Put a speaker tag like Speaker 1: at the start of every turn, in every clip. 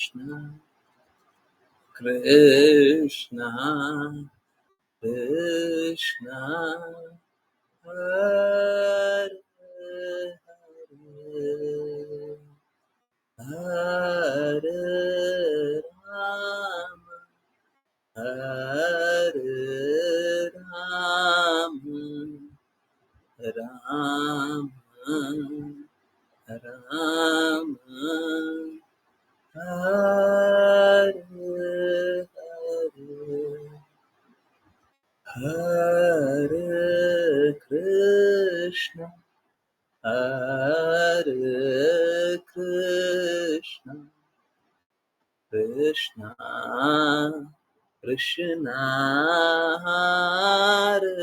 Speaker 1: Krishna Krishna Hare Hare Rama Hare Rama Rama Rama Hare Hare Hare Krishna Hare Krishna Krishna Krishna Hare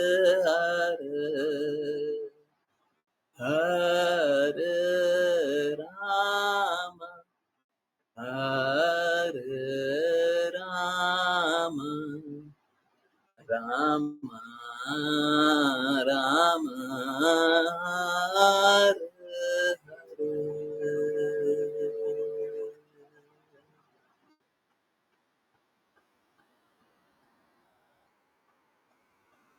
Speaker 1: Hare Hare Rama Hare Rama Rama Rama Hare Hare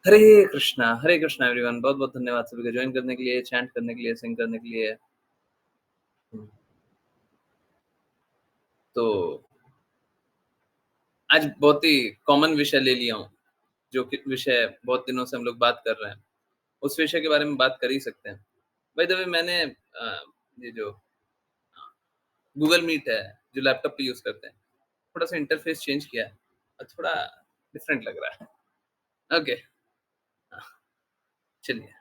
Speaker 1: हरे Krishna everyone. बहुत बहुत धन्यवाद सभी को join करने के लिए, chant करने के लिए, सिंग करने के लिए। तो आज बहुत ही कॉमन विषय ले लिया हूँ, जो कि विषय बहुत दिनों से हम लोग बात कर रहे हैं, उस विषय के बारे में बात कर ही सकते हैं। बाय द वे मैंने ये जो गूगल मीट है, जो लैपटॉप पे यूज़ करते हैं, थोड़ा-सा इंटरफेस चेंज किया है और थोड़ा डिफरेंट लग रहा है। ओके, चलिए।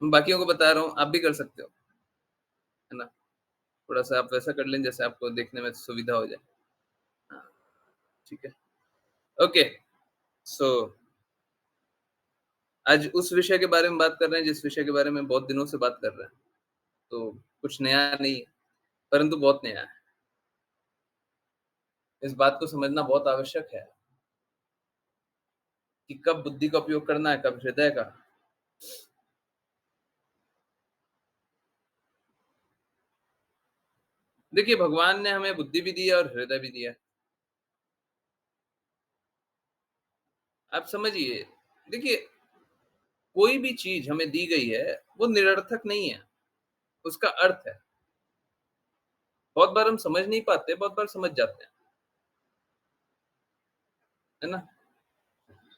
Speaker 1: मैं बाकियों को बता रहा हूँ, आप भी कर सकते हो, है ना? थोड़ा-सा आप वैसा कर लें जैसे आपको देखने में सुविधा हो जाए। हाँ, ठीक है। ओके, सो आज उस विषय के बारे में बात कर रहे हैं, जिस विषय के बारे में बहुत दिनों से बात कर रहे हैं। तो कुछ नया नहीं है, परंतु बहुत नया है। इस बात को समझना बहुत आवश्यक है कि कब बुद्धि का उपयोग करना है, कब हृदय का। देखिए, भगवान ने हमें बुद्धि भी दी है और हृदय भी दिया है। आप समझिए, देखिए, कोई भी चीज़ हमें दी गई है, वो निरर्थक नहीं है, उसका अर्थ है। बहुत बार हम समझ नहीं पाते, बहुत बार समझ जाते हैं, है ना?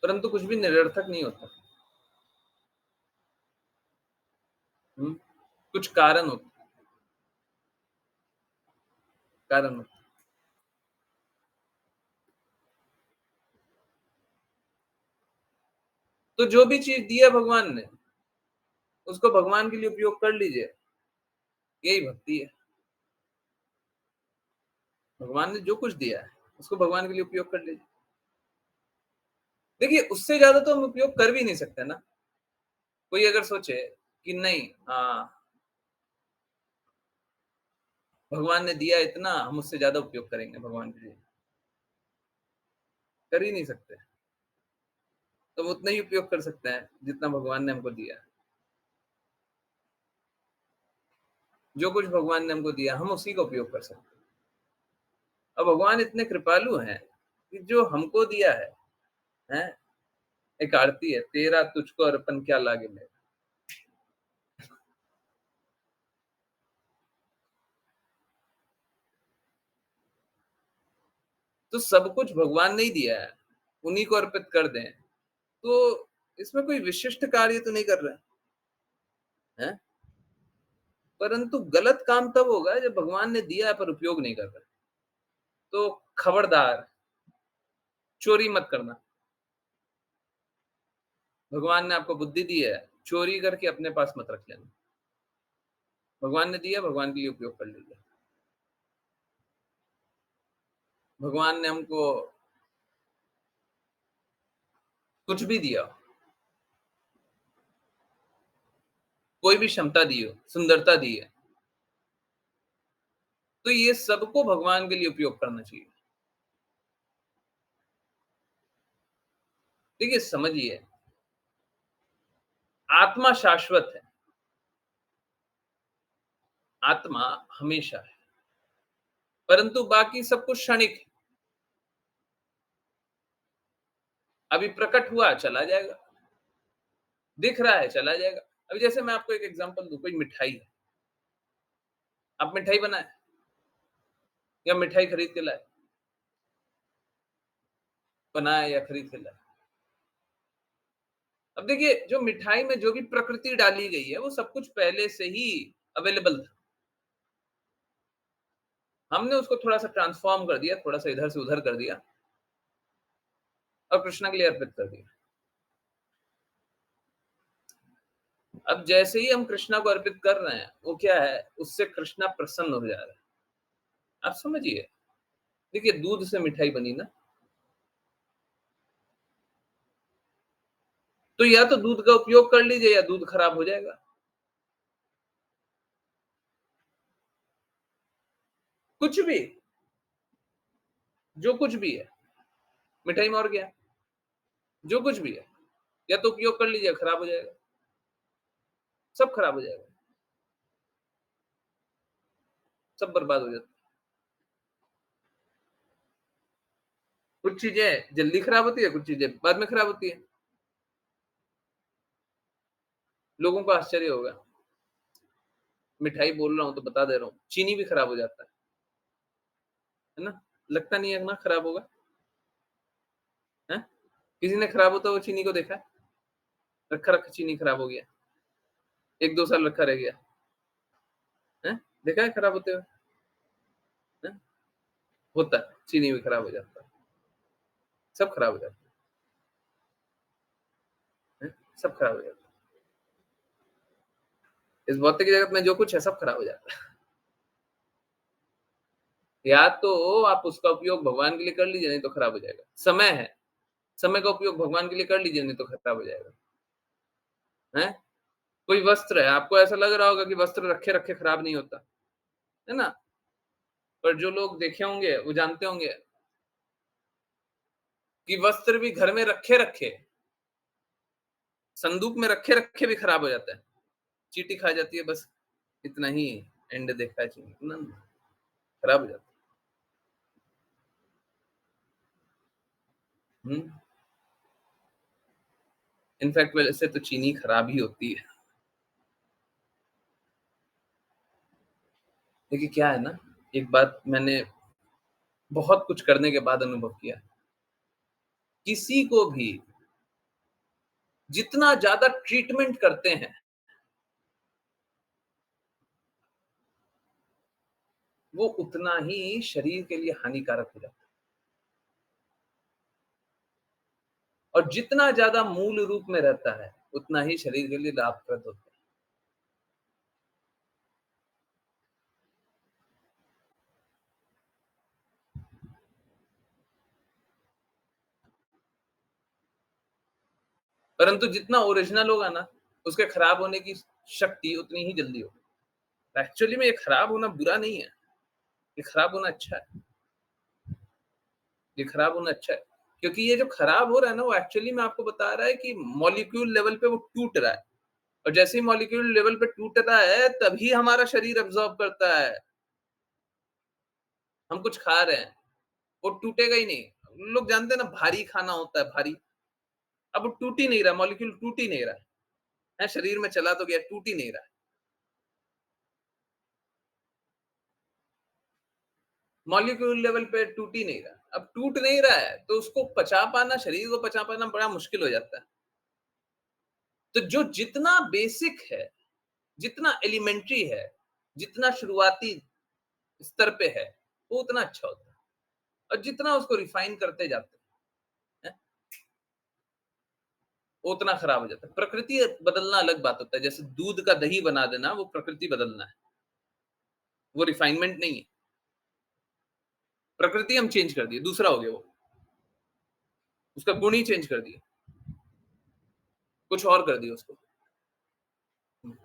Speaker 1: परंतु कुछ भी निरर्थक नहीं होता। हुँ, कुछ कारण होते हैं, कारण होते हैं। तो जो भी चीज़ दी है भगवान ने, उसको भगवान के लिए उपयोग कर लीजिए, यही भक्ति है। भगवान ने जो कुछ दिया है, उसको भगवान के लिए उपयोग कर लीजिए। देखिए, उससे ज़्यादा तो हम उपयोग कर भी नहीं सकते ना। कोई अगर सोचे कि नहीं, भगवान ने दिया इतना, हम उससे ज़्यादा उपयोग करेंगे भगवान के लिए, कर ही नहीं सकते। तो हम उतना ही उपयोग कर सकते हैं, जितना भगवान ने हमको दिया है। जो कुछ भगवान ने हमको दिया, हम उसी का उपयोग कर सकते हैं। और भगवान इतने कृपालु हैं कि जो हमको दिया है, हैं? एक आरती है, तेरा तुझको अर्पण क्या लागे मेरा। तो सब कुछ भगवान ने ही दिया है, उन्हीं को अर्पित कर दें, तो इसमें कोई विशिष्ट कार्य तो नहीं कर रहे हैं? परंतु गलत काम तब होगा जब भगवान ने दिया है पर उपयोग नहीं कर रहे। तो खबरदार, चोरी मत करना। भगवान ने आपको बुद्धि दी है, चोरी करके अपने पास मत रख लेना। भगवान ने दिया, भगवान के लिए उपयोग कर लीजिए। भगवान ने हमको कुछ भी दिया, कोई भी क्षमता दी हो, सुंदरता दी है, तो ये सबको भगवान के लिए उपयोग करना चाहिए। देखिए, समझिए, आत्मा शाश्वत है, आत्मा हमेशा है। परंतु बाकी सब कुछ क्षणिक है। अभी प्रकट हुआ, चला जाएगा, दिख रहा है, चला जाएगा। अभी जैसे मैं आपको एक एग्ज़ाम्पल दूँ, कोई मिठाई है, आप मिठाई बनाएँ या मिठाई खरीद के लाए? बनाए या खरीद के लाए? अब देखिए, जो मिठाई में जो भी प्रकृति डाली गई है, वो सब कुछ पहले से ही अवेलेबल था। हमने उसको थोड़ा-सा ट्रांसफ़ॉर्म कर दिया, थोड़ा-सा इधर से उधर कर दिया और कृष्णा के लिए अर्पित कर दिया। अब जैसे ही हम कृष्णा को अर्पित कर रहे हैं, वो क्या है, उससे कृष्णा प्रसन्न हो जा रहा है। आप समझिए, देखिए दूध से मिठाई बनी ना, तो या तो दूध का उपयोग कर लीजिए या दूध खराब हो जाएगा। कुछ भी, जो कुछ भी है, मिठाई में और क्या है? जो कुछ भी है, या तो उपयोग कर लीजिए, खराब हो जाएगा, सब खराब हो जाएगा, सब बर्बाद हो जाता है। कुछ चीज़ें जल्दी खराब होती है, कुछ चीज़ें बाद में खराब होती है। लोगों को आश्चर्य होगा, मिठाई बोल रहा हूँ तो बता दे रहा हूँ, चीनी भी खराब हो जाता है ना? लगता नहीं है ना खराब होगा, हैं? किसी ने खराब होता हुआ चीनी को देखा है? रखा-रखा चीनी खराब हो गया, 1-2 साल रखा रह गया, हैं? देखा है खराब होते हुए? हैं? होता है, चीनी भी खराब हो जाता है, सब खराब हो जाता है, सब खराब हो जाता है। इस भौतिक जगत में जो कुछ है सब खराब हो जाता है। या तो आप उसका उपयोग भगवान के लिए कर लीजिए, नहीं तो खराब हो जाएगा। समय है, समय का उपयोग भगवान के लिए कर लीजिए, नहीं तो खराब हो जाएगा, हैं? कोई वस्त्र है, आपको ऐसा लग रहा होगा कि वस्त्र रखे-रखे खराब नहीं होता, है ना? पर जो लोग देखे होंगे, वो जानते होंगे कि वस्त्र भी घर में रखे-रखे, संदूक में रखे-रखे भी खराब हो जाता है। चींटी खा जाती है बस, इतना ही एंड देखा है चीनी ना, खराब हो जाता है। इनफैक्ट वैसे तो चीनी खराब ही होती है। देखिए क्या है ना, एक बात मैंने बहुत कुछ करने के बाद अनुभव किया। किसी को भी जितना ज़्यादा ट्रीटमेंट करते हैं, वो उतना ही शरीर के लिए हानिकारक हो जाता है और जितना ज़्यादा मूल रूप में रहता है, उतना ही शरीर के लिए लाभप्रद होता है। परंतु जितना ओरिजिनल होगा ना, उसके खराब होने की शक्ति उतनी ही जल्दी होगी। एक्चुअली में ये खराब होना बुरा नहीं है, ये खराब होना अच्छा है, ये खराब होना अच्छा है। क्योंकि ये जो खराब हो रहा है ना, वो एक्चुअली में आपको बता रहा है कि मॉलिक्यूल लेवल पे वो टूट रहा है और जैसे ही मॉलिक्यूल लेवल पे टूट रहा है, तभी हमारा शरीर अब्ज़ॉर्ब करता है। हम कुछ खा रहे हैं, वो टूटेगा ही नहीं। लोग जानते हैं ना भारी खाना होता है, भारी। अब वो टूट ही नहीं रहा, मॉलिक्यूल टूट ही नहीं रहा है, शरीर में चला तो गया, टूट ही नहीं रहा है। मॉलिक्यूल लेवल पे टूट ही नहीं रहा। अब टूट नहीं रहा है, तो उसको पचा पाना, शरीर को पचा पाना बड़ा मुश्किल हो जाता है। तो जो जितना बेसिक है, जितना एलिमेंट्री है, जितना शुरुआती स्तर पे है, वो उतना अच्छा होता है और जितना उसको रिफाइन करते जाते हैं, वो उतना खराब हो जाता है। प्रकृति बदलना अलग बात होता है, जैसे दूध का दही बना देना, वो प्रकृति बदलना है, वो रिफाइनमेंट नहीं है। प्रकृति हम चेंज कर दिए, दूसरा हो गया वो, उसका गुण ही चेंज कर दिया, कुछ और कर दिया उसको। हुँ,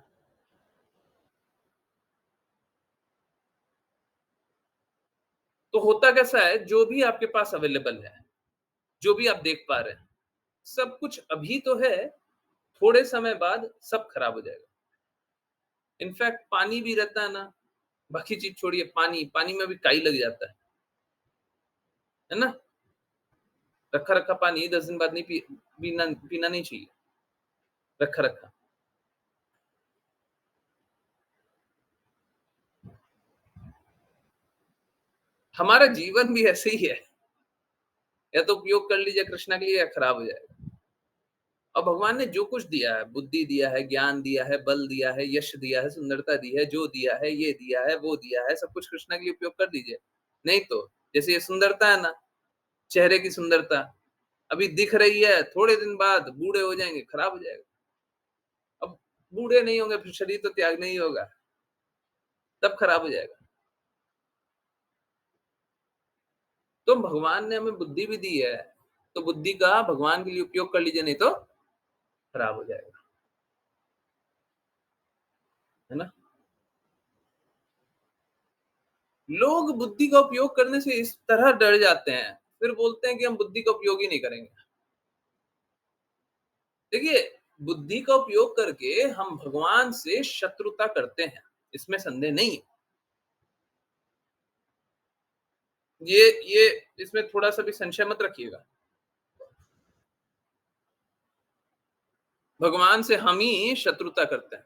Speaker 1: तो होता कैसा है, जो भी आपके पास अवेलेबल है, जो भी आप देख पा रहे हैं, सब कुछ अभी तो है, थोड़े समय बाद सब खराब हो जाएगा। इनफैक्ट पानी भी रहता है ना, बाकी चीज़ छोड़िए पानी, पानी में भी काई लग जाता है ना? रखा-रखा पानी 10 दिन बाद नहीं पीना पीना नहीं चाहिए, रखा-रखा। हमारा जीवन भी ऐसे ही है, या तो उपयोग कर लीजिए कृष्णा के लिए या खराब हो जाएगा। और भगवान ने जो कुछ दिया है, बुद्धि दिया है, ज्ञान दिया है, बल दिया है, यश दिया है, सुंदरता दी है, जो दिया है, ये दिया है, वो दिया है, सब कुछ कृष्णा के लिए उपयोग कर दीजिए। नहीं तो जैसे ये सुंदरता है ना, चेहरे की सुंदरता, अभी दिख रही है, थोड़े दिन बाद बूढ़े हो जाएँगे, खराब हो जाएगा। अब बूढ़े नहीं होंगे, फिर शरीर तो त्यागना ही होगा, तब खराब हो जाएगा। तो भगवान ने हमें बुद्धि भी दी है, तो बुद्धि का भगवान के लिए उपयोग कर लीजिए, नहीं तो खराब हो जाएगा, है ना? लोग बुद्धि का उपयोग करने से इस तरह डर जाते हैं, फिर बोलते हैं कि हम बुद्धि का उपयोग ही नहीं करेंगे। देखिए, बुद्धि का उपयोग करके हम भगवान से शत्रुता करते हैं, इसमें संदेह नहीं है। ये इसमें थोड़ा-सा भी संशय मत रखिएगा। भगवान से हम ही शत्रुता करते हैं।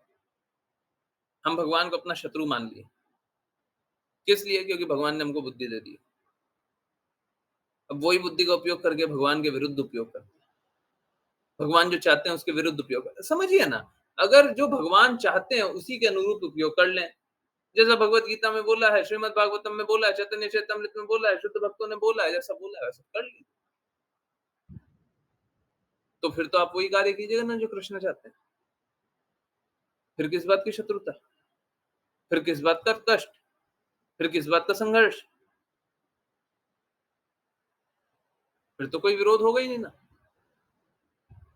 Speaker 1: हम भगवान को अपना शत्रु मान लिए। किस लिए? क्योंकि भगवान ने हमको बुद्धि दे दी। अब वही बुद्धि का उपयोग करके भगवान के विरुद्ध उपयोग करते हैं। भगवान जो चाहते हैं उसके विरुद्ध उपयोग करते हैं। समझिए ना, अगर जो भगवान चाहते हैं उसी के अनुरूप उपयोग कर लें। जैसा भगवत गीता में बोला है, श्रीमद् भागवतम में बोला है, चैतन्य चरितमृत में बोला है, शुद्ध भक्तों ने बोला है, जैसा बोला है वैसा कर लीजिए। तो फिर तो आप वही कार्य कीजिएगा ना जो कृष्ण चाहते हैं। फिर किस बात की शत्रुता? फिर किस बात का कष्ट? फिर किस बात का संघर्ष? फिर तो कोई विरोध होगा ही नहीं ना।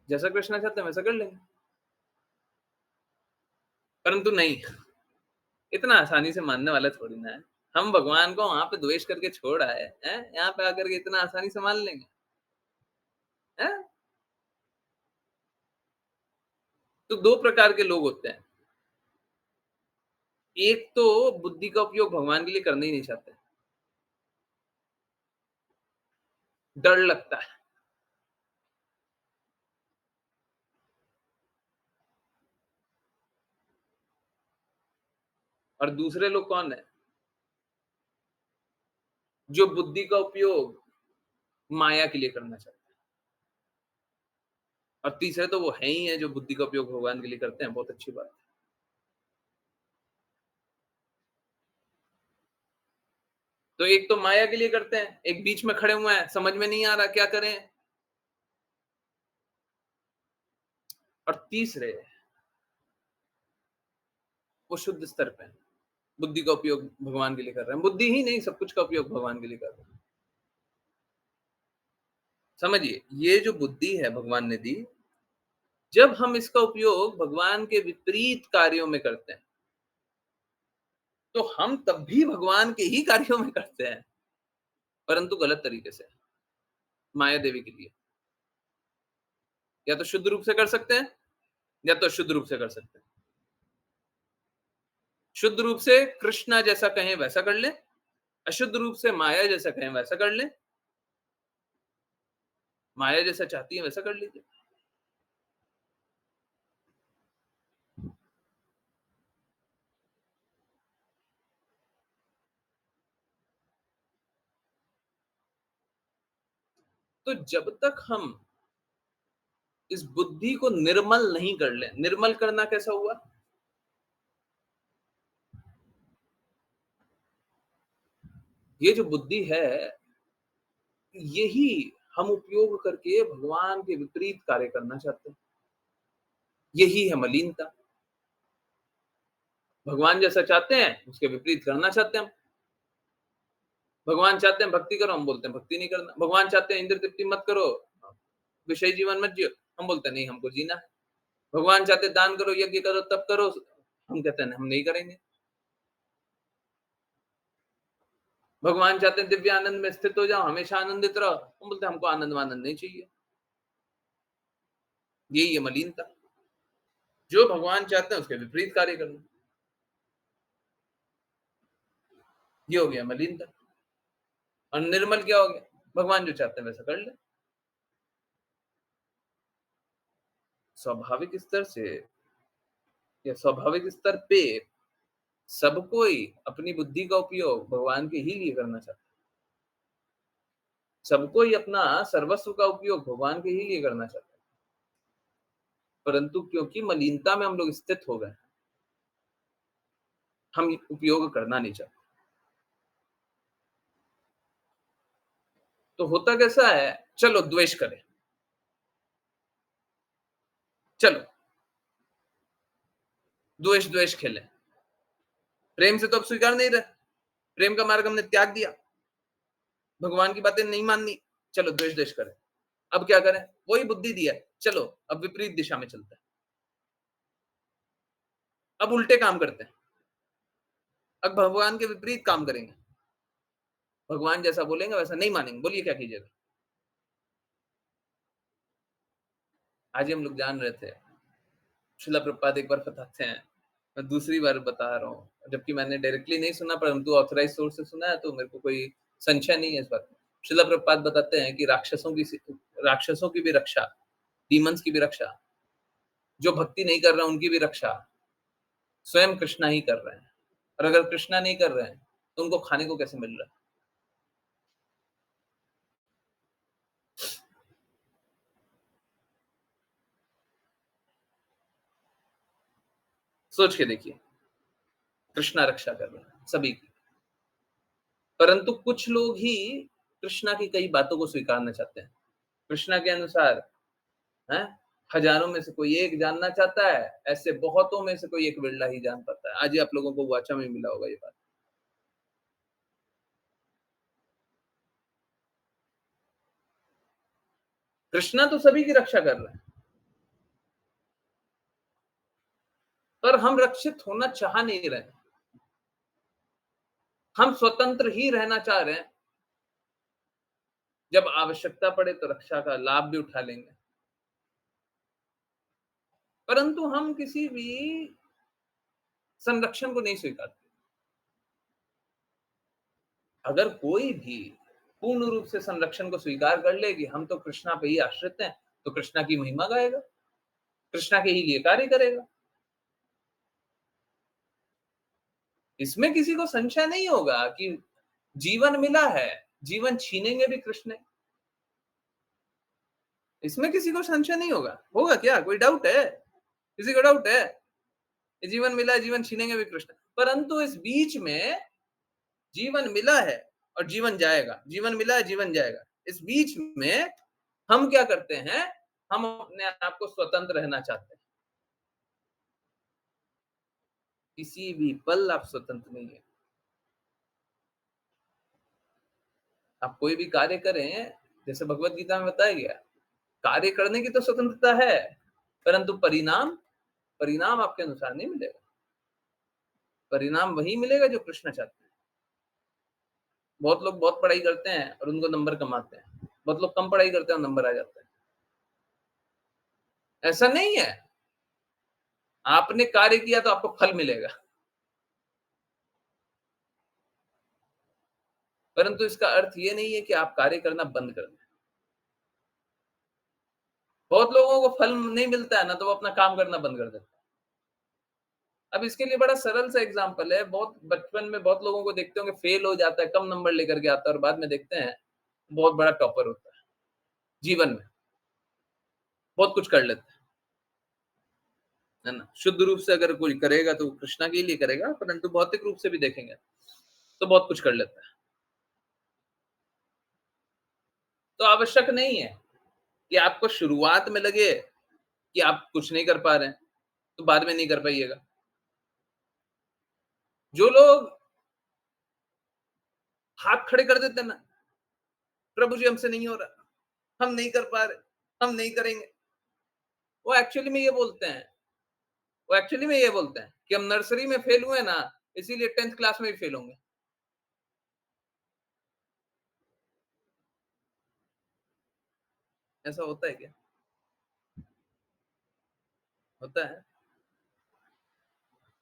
Speaker 1: जैसा कृष्ण चाहते हैं वैसा कर लेंगे। परंतु नहीं, इतना आसानी से मानने वाला थोड़ी ना है। हम भगवान को वहाँ पे द्वेष करके छोड़ आए, हैं? यहाँ पे आकर के इतना आसानी से मान लेंगे, हैं? तो 2 प्रकार के लोग होते हैं। एक तो बुद्धि का उपयोग भगवान के लिए करना ही नहीं चाहते, डर लगता है। और दूसरे लोग कौन है? जो बुद्धि का उपयोग माया के लिए करना चाहते हैं। और तीसरे तो वो हैं ही हैं जो बुद्धि का उपयोग भगवान के लिए करते हैं, बहुत अच्छी बात है। तो एक तो माया के लिए करते हैं, एक बीच में खड़े हुए हैं, समझ में नहीं आ रहा क्या करें? और तीसरे, वो शुद्ध स्तर पे हैं, बुद्धि का उपयोग भगवान के लिए कर रहे हैं। बुद्धि ही नहीं, सब कुछ का उपयोग भगवान के लिए कर रहे हैं। समझिए, ये जो बुद्धि है भगवान ने दी, जब हम इसका उपयोग भगवान के विपरीत कार्यों में करते हैं, तो हम तब भी भगवान के ही कार्यों में करते हैं, परंतु गलत तरीके से, माया देवी के लिए। या तो शुद्ध रूप से कर सकते हैं, या तो अशुद्ध रूप से कर सकते हैं। शुद्ध रूप से कृष्णा जैसा कहें वैसा कर लें, अशुद्ध रूप से माया जैसा कहें वैसा कर लें, माया जैसा चाहती है वैसा कर लीजिए। तो जब तक हम इस बुद्धि को निर्मल नहीं कर लें, निर्मल करना कैसा हुआ? ये जो बुद्धि है, यही हम उपयोग करके भगवान के विपरीत कार्य करना चाहते हैं। यही है मलीनता। भगवान जैसा चाहते हैं, उसके विपरीत करना चाहते हैं हम। भगवान चाहते हैं भक्ति करो, हम बोलते हैं भक्ति नहीं करना। भगवान चाहते हैं इंद्र तृप्ति मत करो, विषयी जीवन मत जियो, हम बोलते हैं नहीं हमको जीना है। भगवान चाहते हैं दान करो, यज्ञ करो, तप करो, हम कहते हैं हम नहीं करेंगे। भगवान चाहते हैं दिव्य आनंद में स्थित हो जाओ, हमेशा आनंदित रहो, हम बोलते हैं हमको आनंद-वानंद नहीं चाहिए। यही है मलीनता। जो भगवान चाहते हैं उसके विपरीत कार्य करना। ये हो गया मलिनता। और निर्मल क्या हो गया? भगवान जो चाहते हैं वैसा कर ले। स्वाभाविक स्तर से या स्वाभाविक स्तर पे सब कोई अपनी बुद्धि का उपयोग भगवान के ही लिए करना चाहता है। सब कोई अपना सर्वस्व का उपयोग भगवान के ही लिए करना चाहता है। परंतु क्योंकि मलिनता में हम लोग स्थित हो गए, हम उपयोग करना नहीं चाहते। तो होता कैसा है, चलो द्वेष करें, चलो द्वेष-द्वेष खेलें। प्रेम से तो अब स्वीकार नहीं रहे, प्रेम का मार्ग हमने त्याग दिया, भगवान की बातें नहीं माननी, चलो द्वेष-द्वेष करें। अब क्या करें? वही बुद्धि दी है, चलो अब विपरीत दिशा में चलते हैं। अब उल्टे काम करते हैं, अब भगवान के विपरीत काम करेंगे। भगवान जैसा बोलेंगे वैसा नहीं मानेंगे, बोलिए क्या कीजिएगा? आज ही हम लोग जान रहे थे, श्रील प्रभुपाद एक बार बताते हैं, मैं दूसरी बार बता रहा हूँ, जबकि मैंने डायरेक्टली नहीं सुना परंतु ऑथराइज़्ड सोर्स से सुना है तो मेरे को कोई संशय नहीं है इस बात में। श्रील प्रभुपाद बताते हैं कि राक्षसों की भी रक्षा, डीमन्स की भी रक्षा, जो भक्ति नहीं कर रहे हैं उनकी भी रक्षा, स्वयं कृष्णा ही कर रहे हैं। और अगर कृष्णा नहीं कर रहे हैं, तो उनको खाने को कैसे मिल रहा है? सोच के देखिए, कृष्णा रक्षा कर रहे हैं सभी की। परंतु कुछ लोग ही कृष्णा की कई बातों को स्वीकारना चाहते हैं। कृष्णा के अनुसार हैं, हज़ारों में से कोई एक जानना चाहता है, ऐसे बहुतों में से कोई एक बिरला ही जान पाता है। आज ही आप लोगों को वाचा में मिला होगा ये बात। कृष्णा तो सभी की रक्षा कर रहे हैं, पर हम रक्षित होना चाह नहीं रहे। हम स्वतंत्र ही रहना चाह रहे हैं, जब आवश्यकता पड़े तो रक्षा का लाभ भी उठा लेंगे। परंतु हम किसी भी संरक्षण को नहीं स्वीकारते। अगर कोई भी पूर्ण रूप से संरक्षण को स्वीकार कर ले कि हम तो कृष्णा पे ही आश्रित हैं, तो कृष्णा की महिमा गाएगा, कृष्णा के ही लिए कार्य करेगा। इसमें किसी को संशय नहीं होगा कि जीवन मिला है, जीवन छीनेंगे भी कृष्ण। इसमें किसी को संशय नहीं होगा। होगा क्या? कोई डाउट है? किसी को डाउट है? ये जीवन मिला है, जीवन छीनेंगे भी कृष्ण। परंतु इस बीच में जीवन मिला है और जीवन जाएगा। जीवन मिला है, जीवन जाएगा। इस बीच में हम क्या करते हैं? हम अपने आप को स्वतंत्र रहना चाहते हैं। किसी भी पल आप स्वतंत्र नहीं है। आप कोई भी कार्य करें, जैसे भगवत गीता में बताया गया, कार्य करने की तो स्वतंत्रता है, परंतु परिणाम आपके अनुसार नहीं मिलेगा। परिणाम वही मिलेगा जो कृष्ण चाहते हैं। बहुत लोग बहुत पढ़ाई करते हैं और उनको नंबर कम आते हैं। बहुत लोग कम पढ़ाई करते हैं और नंबर आ जाते हैं। ऐसा नहीं है। आपने कार्य किया तो आपको फल मिलेगा। परंतु इसका अर्थ ये नहीं है कि आप कार्य करना बंद कर दें। बहुत लोगों को फल नहीं मिलता है ना, तो वो अपना काम करना बंद कर देते हैं। अब इसके लिए बड़ा सरल सा एग्जांपल है, बहुत बचपन में बहुत लोगों को देखते होंगे फेल हो जाता है, कम नंबर लेकर के आता है और बाद में देखते हैं, बहुत बड़ा टॉपर होता है, जीवन में, बहुत कुछ कर लेता है ना? शुद्ध रूप से अगर कोई करेगा तो कृष्णा के लिए करेगा, परंतु भौतिक रूप से भी देखेंगे, तो बहुत कुछ कर लेता है। तो आवश्यक नहीं है कि आपको शुरुआत में लगे कि आप कुछ नहीं कर पा रहे हैं, तो बाद में नहीं कर पाइएगा। जो लोग हाथ खड़े कर देते हैं ना, प्रभु जी हमसे नहीं हो रहा, हम नहीं कर पा रहे, हम नहीं करेंगे। वो एक्चुअली में ये बोलते हैं वो एक्चुअली में ये बोलते हैं कि हम नर्सरी में फेल हुए ना, इसीलिए 10th क्लास में भी फेल होंगे। ऐसा होता है क्या? होता है।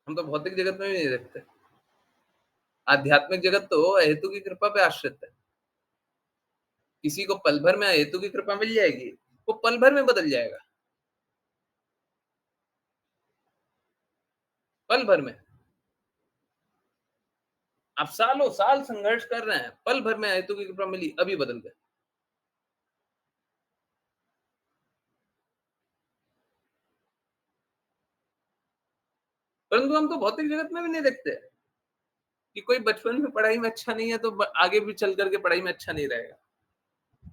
Speaker 1: हम तो भौतिक जगत में भी नहीं देखते। आध्यात्मिक जगत तो हेतु की कृपा पे आश्रित है। किसी को पल भर में हेतु की कृपा मिल जाएगी, वो पल भर में बदल जाएगा, पल भर में। आप सालों साल संघर्ष कर रहे हैं, पल भर में हेतु की कृपा मिली, अभी बदल गए। परंतु हम तो भौतिक जगत में भी नहीं देखते कि कोई बचपन में पढ़ाई में अच्छा नहीं है तो आगे भी चल करके पढ़ाई में अच्छा नहीं रहेगा।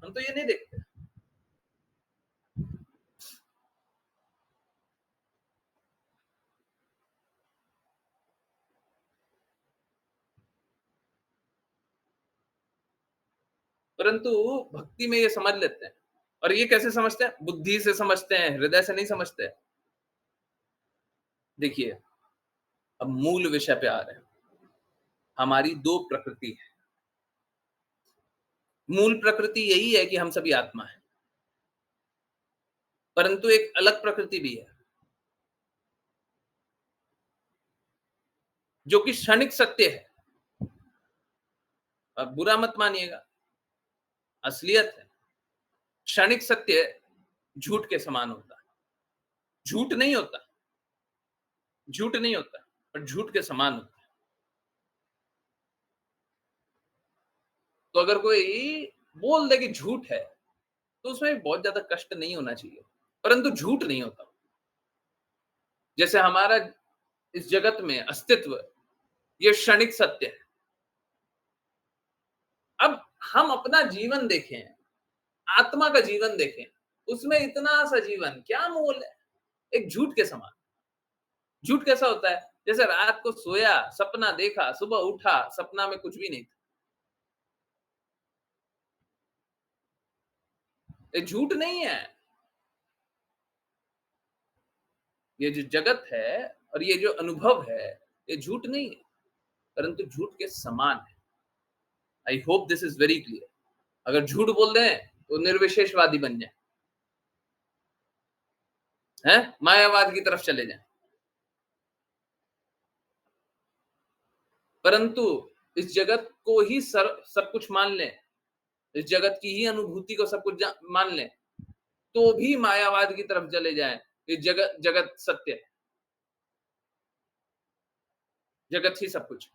Speaker 1: हम तो ये नहीं देखते। परंतु भक्ति में ये समझ लेते हैं। और ये कैसे समझते हैं? बुद्धि से समझते हैं, हृदय से नहीं समझते। देखिए, अब मूल विषय पे आ रहे हैं। हमारी दो प्रकृति है। मूल प्रकृति यही है कि हम सभी आत्मा है, परंतु एक अलग प्रकृति भी है, जो कि क्षणिक सत्य है। अब बुरा मत मानिएगा, असलियत है। क्षणिक सत्य झूठ के समान होता है। झूठ नहीं होता, झूठ नहीं होता, पर झूठ के समान होता है। तो अगर कोई बोल दे कि झूठ है, तो उसमें बहुत ज़्यादा कष्ट नहीं होना चाहिए, परंतु झूठ नहीं होता। जैसे हमारा इस जगत में अस्तित्व, ये क्षणिक सत्य है। अब हम अपना जीवन देखें, आत्मा का जीवन देखें, उसमें इतना सा जीवन क्या मोल है? एक झूठ के समान। झूठ कैसा होता है? जैसे रात को सोया, सपना देखा, सुबह उठा, सपना में कुछ भी नहीं था। ये झूठ नहीं है। ये जो जगत है और ये जो अनुभव है, ये झूठ नहीं है, परंतु झूठ के समान है। I hope this is very clear. अगर झूठ बोल दें, तो निर्विशेषवादी बन जाएँ, हैं? मायावाद की तरफ चले जाएँ। परंतु इस जगत को ही सब कुछ मान लें, इस जगत की ही अनुभूति को सब कुछ मान लें, तो भी मायावाद की तरफ चले जाएँ। ये जगत जगत सत्य है, जगत ही सब कुछ।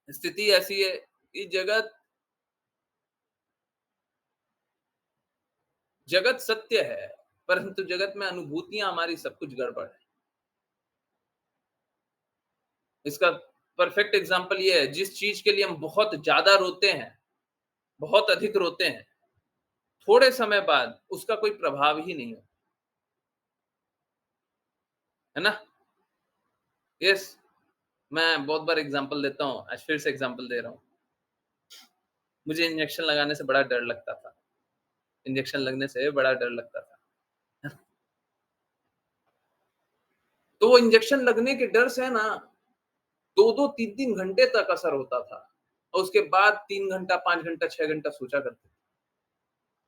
Speaker 1: स्थिति ऐसी है कि जगत जगत सत्य है, परंतु जगत में अनुभूतियाँ हमारी सब कुछ गड़बड़ है। इसका परफेक्ट एग्ज़ाम्पल ये है, जिस चीज़ के लिए हम बहुत ज़्यादा रोते हैं, बहुत अधिक रोते हैं, थोड़े समय बाद उसका कोई प्रभाव ही नहीं होता, है ना? यस, मैं बहुत बार एग्ज़ाम्पल देता हूँ, आज फिर से एग्ज़ाम्पल दे रहा हूँ। मुझे इंजेक्शन लगाने से बड़ा डर लगता था। इंजेक्शन लगने से बड़ा डर लगता था। तो वो इंजेक्शन लगने के डर से ना 2-2 3-3 घंटे तक असर होता था और उसके बाद 3 घंटा, 5 घंटा, 6 घंटा सोचा करते थे,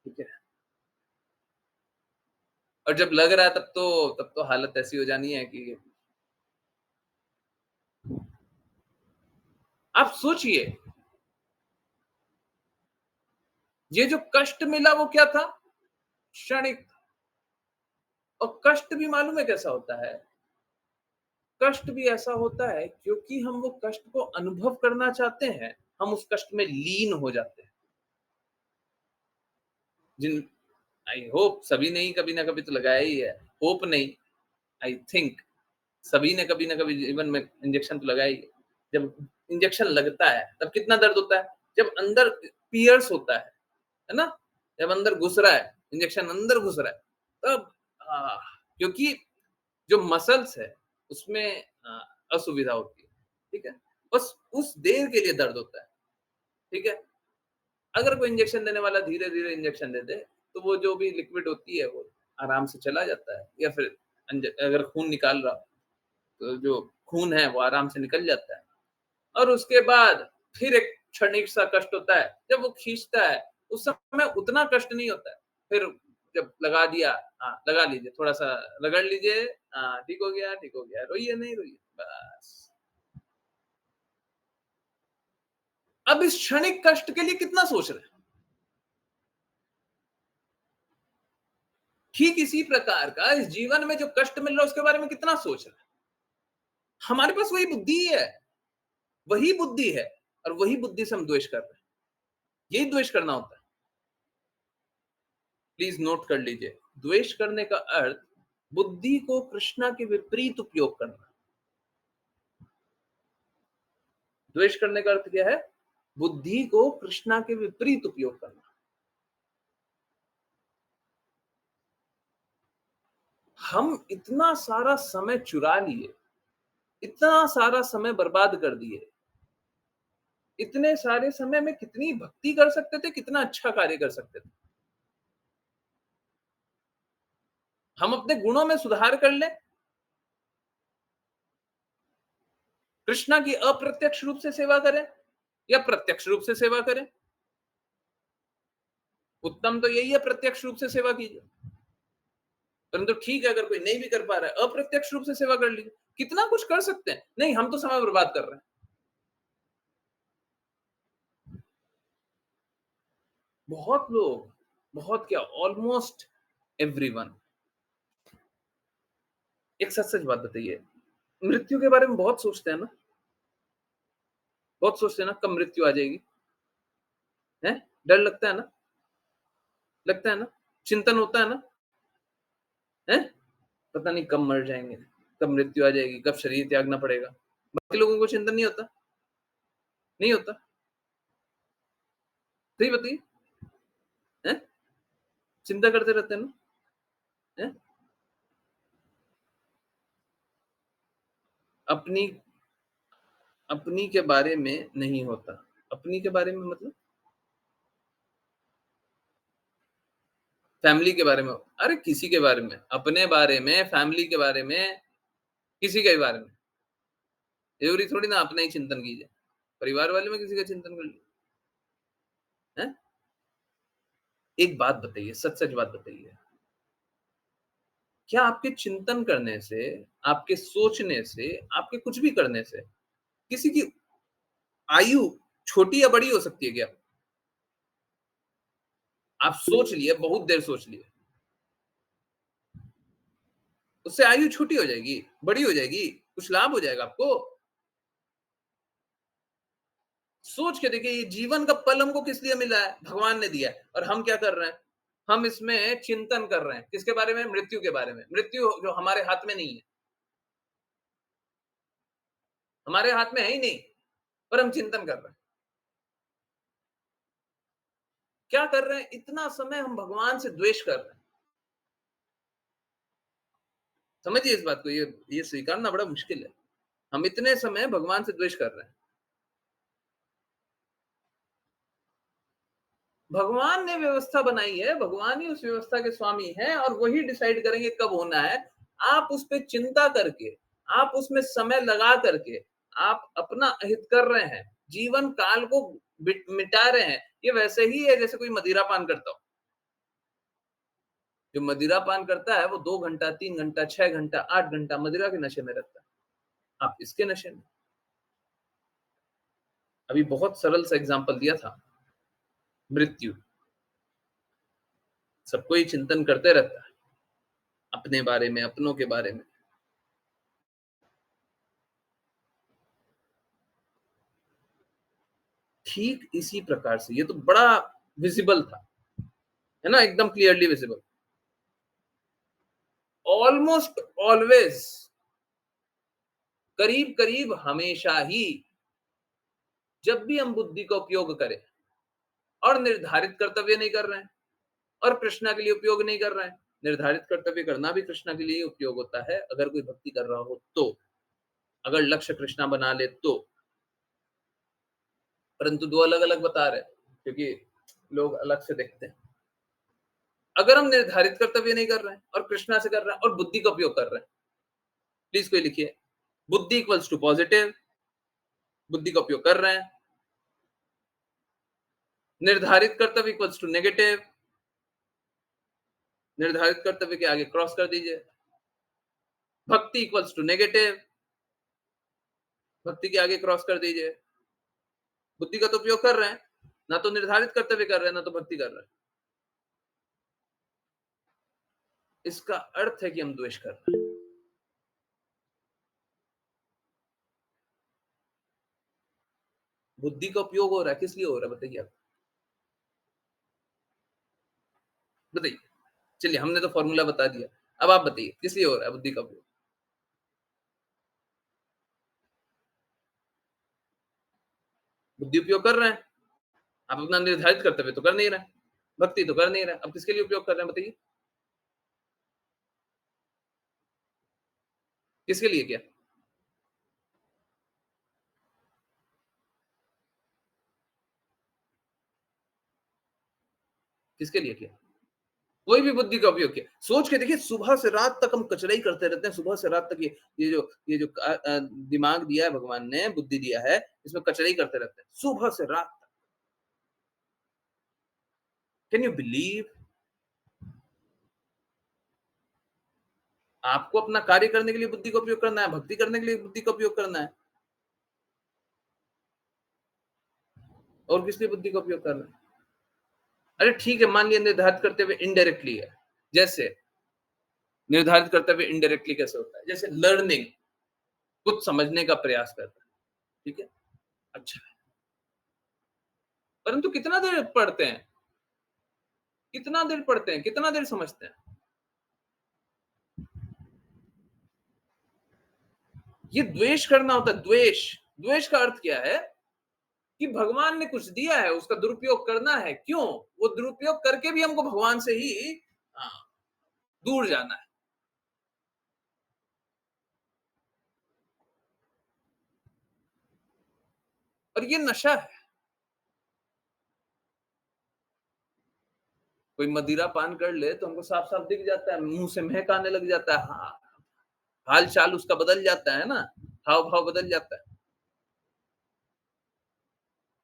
Speaker 1: ठीक है? और जब लग रहा है तब तो हालत ऐसी हो जानी है कि आप सोचिए, ये जो कष्ट मिला वो क्या था? क्षणिक। और कष्ट भी मालूम है कैसा होता है? कष्ट भी ऐसा होता है क्योंकि हम वो कष्ट को अनुभव करना चाहते हैं, हम उस कष्ट में लीन हो जाते हैं। जिन आई होप सभी ने ही कभी ना कभी तो लगाया ही है। होप नहीं, आई थिंक सभी ने कभी ना कभी जीवन में इंजेक्शन तो लगाया ही है। जब इंजेक्शन लगता है, तब कितना दर्द होता है? जब अंदर पियर्स होता है ना? जब अंदर घुस रहा है, इंजेक्शन अंदर घुस रहा है, तब क्योंकि जो मसल्स है, उसमें असुविधा होती है, ठीक है? बस उस देर के लिए दर्द होता है, ठीक है? अगर कोई इंजेक्शन देने वाला धीरे-धीरे इंजेक्शन दे दे, तो वो जो भी लिक्विड होती है, वो आराम से चला जाता है या फिर अगर खून निकाल रहा हो, तो जो खून है, वो आराम से निकल जाता है और उसके बाद फिर एक क्षणिक सा कष्ट होता है, जब वो खींचता है, उस समय उतना कष्ट नहीं होता है। फिर जब लगा दिया, हाँ, लगा लीजिए, थोड़ा-सा रगड़ लीजिए, हाँ, ठीक हो गया, रोइए नहीं, रोइए, बस। अब इस क्षणिक कष्ट के लिए कितना सोच रहे हैं? ठीक इसी प्रकार का इस जीवन में जो कष्ट मिल रहा है उसके बारे में कितना सोच रहे हैं? हमारे पास वही बुद्धि ही है, वही बुद्धि है और वही बुद्धि से हम द्वेष कर रहे हैं। यही द्वेष करना होता है। प्लीज़ नोट कर लीजिए, द्वेष करने का अर्थ बुद्धि को कृष्णा के विपरीत उपयोग करना। द्वेष करने का अर्थ क्या है? बुद्धि को कृष्णा के विपरीत उपयोग करना। हम इतना सारा समय चुरा लिए, इतना सारा समय बर्बाद कर दिए, इतने सारे समय में कितनी भक्ति कर सकते थे, कितना अच्छा कार्य कर सकते थे। हम अपने गुणों में सुधार कर लें, कृष्णा की अप्रत्यक्ष रूप से सेवा करें या प्रत्यक्ष रूप से सेवा करें। उत्तम तो यही है, प्रत्यक्ष रूप से सेवा कीजिए। परंतु ठीक है, अगर कोई नहीं भी कर पा रहा है, अप्रत्यक्ष रूप से सेवा कर लीजिए। कितना कुछ कर सकते हैं। नहीं, हम तो समय बर्बाद कर रहे हैं। बहुत लोग, बहुत क्या, ऑलमोस्ट एवरीवन। एक सच-सच बात बताइए, मृत्यु के बारे में बहुत सोचते हैं ना? बहुत सोचते हैं ना, कब मृत्यु आ जाएगी? हैं? डर लगता है ना? लगता है ना? चिंतन होता है ना? हैं? पता नहीं कब मर जाएँगे, कब मृत्यु आ जाएगी, कब शरीर त्यागना पड़ेगा। बाकी लोगों को चिंतन नहीं होता? नहीं होता? सही बताइए, हैं? चिंता करते रहते हैं ना? हैं? अपनी अपनी के बारे में नहीं होता। अपनी के बारे में मतलब फैमिली के बारे में, अरे किसी के बारे में, अपने बारे में, फैमिली के बारे में, किसी के भी बारे में। ज़रूरी थोड़ी ना अपना ही चिंतन कीजिए। परिवार वाले में किसी का चिंतन कर लीजिए, हैं? एक बात बताइए, सच-सच बात बताइए। क्या आपके चिंतन करने से, आपके सोचने से, आपके कुछ भी करने से, किसी की आयु छोटी या बड़ी हो सकती है क्या? आप सोच लिए, बहुत देर सोच लिए, उससे आयु छोटी हो जाएगी, बड़ी हो जाएगी, कुछ लाभ हो जाएगा आपको? सोच के देखिए, ये जीवन का पल हमको किस लिए मिला है? भगवान ने दिया है और हम क्या कर रहे हैं? हम इसमें चिंतन कर रहे हैं। किसके बारे में? मृत्यु के बारे में। मृत्यु जो हमारे हाथ में नहीं है, हमारे हाथ में है ही नहीं, पर हम चिंतन कर रहे हैं। क्या कर रहे हैं? इतना समय हम भगवान से द्वेष कर रहे हैं। समझिए इस बात को, ये स्वीकारना बड़ा मुश्किल है। हम इतने समय भगवान से द्वेष कर रहे हैं। भगवान ने व्यवस्था बनाई है, भगवान ही उस व्यवस्था के स्वामी हैं और वही डिसाइड करेंगे कब होना है। आप उस पे चिंता करके, आप उसमें समय लगा करके, आप अपना अहित कर रहे हैं, जीवन काल को मिटा रहे हैं। ये वैसे ही है जैसे कोई मदिरा पान करता हो। जो मदिरा पान करता है वो 2 घंटा, 3 घंटा, 6 घंटा, 8 घंटा मदिरा के नशे में रहता है। आप इसके नशे में। अभी बहुत सरल सा एग्जांपल दिया था, मृत्यु। सबको ही चिंतन करते रहता है, अपने बारे में, अपनों के बारे में। ठीक इसी प्रकार से ये तो बड़ा विजिबल था, है ना? एकदम क्लियरली विजिबल। ऑलमोस्ट ऑलवेज, करीब-करीब हमेशा ही जब भी हम बुद्धि का उपयोग करें और निर्धारित कर्तव्य नहीं कर रहे हैं और कृष्णा के लिए उपयोग नहीं कर रहे हैं। निर्धारित कर्तव्य करना भी कृष्णा के लिए ही उपयोग होता है, अगर कोई भक्ति कर रहा हो तो। अगर लक्ष्य कृष्णा बना ले तो। परंतु 2 अलग-अलग बता रहे हैं, क्योंकि लोग अलग से देखते हैं। अगर हम निर्धारित कर्तव्य नहीं कर रहे हैं और कृष्णा से कर रहे हैं और बुद्धि का उपयोग कर रहे हैं, प्लीज कोई लिखिए, बुद्धि इक्वल्स टू पॉजिटिव, बुद्धि का उपयोग कर रहे हैं, निर्धारित कर्तव्य इक्वल्स टू नेगेटिव, निर्धारित कर्तव्य के आगे क्रॉस कर दीजिए। भक्ति इक्वल्स टू नेगेटिव, भक्ति के आगे क्रॉस कर दीजिए। बुद्धि का तो उपयोग कर रहे हैं, ना तो निर्धारित कर्तव्य कर रहे हैं, ना तो भक्ति कर रहे हैं। इसका अर्थ है कि हम द्वेष कर रहे हैं। बुद्धि का उपयोग हो रहा है, किस लिए हो रहा है बताइए आप? बताइए। चलिए हमने तो फ़ॉर्मूला बता दिया। अब आप बताइए किस लिए हो रहा है बुद्धि का उपयोग? बुद्धि उपयोग कर रहे हैं। आप अपना निर्धारित कर्तव्य तो कर नहीं रहे हैं। भक्ति तो कर नहीं रहे हैं। अब किसके लिए उपयोग कर रहे हैं बताइए? किसके लिए किया? किसके लिए किया? कोई भी बुद्धि का उपयोग किया। सोच के देखिए सुबह से रात तक हम कचरा ही करते रहते हैं, सुबह से रात तक ये जो दिमाग दिया है भगवान ने, बुद्धि दिया है, इसमें कचरा ही करते रहते हैं। सुबह से रात तक। Can you believe? आपको अपना कार्य करने के लिए बुद्धि का उपयोग करना है, भक्ति करने के लिए बुद्धि का उपयोग करना है और किस लिए बुद्धि का उपयोग करना है? अरे ठीक है, मान लिया निर्धारित करते हुए इनडायरेक्टली है। जैसे निर्धारित कर्तव्य इनडायरेक्टली कैसे होता है? जैसे लर्निंग, कुछ समझने का प्रयास करना, ठीक है? अच्छा, परंतु कितना देर पढ़ते हैं? कितना देर पढ़ते हैं? कितना देर समझते हैं? ये द्वेष करना होता है, द्वेष। द्वेष का अर्थ क्या है? कि भगवान ने कुछ दिया है, उसका दुरुपयोग करना है। क्यों? वो दुरुपयोग करके भी हमको भगवान से ही हाँ, दूर जाना है। और ये नशा है। कोई मदिरा पान कर ले तो हमको साफ-साफ दिख जाता है, मुँह से महक आने लग जाता है। हाँ, हाल-चाल उसका बदल जाता है ना, हाव-भाव बदल जाता है।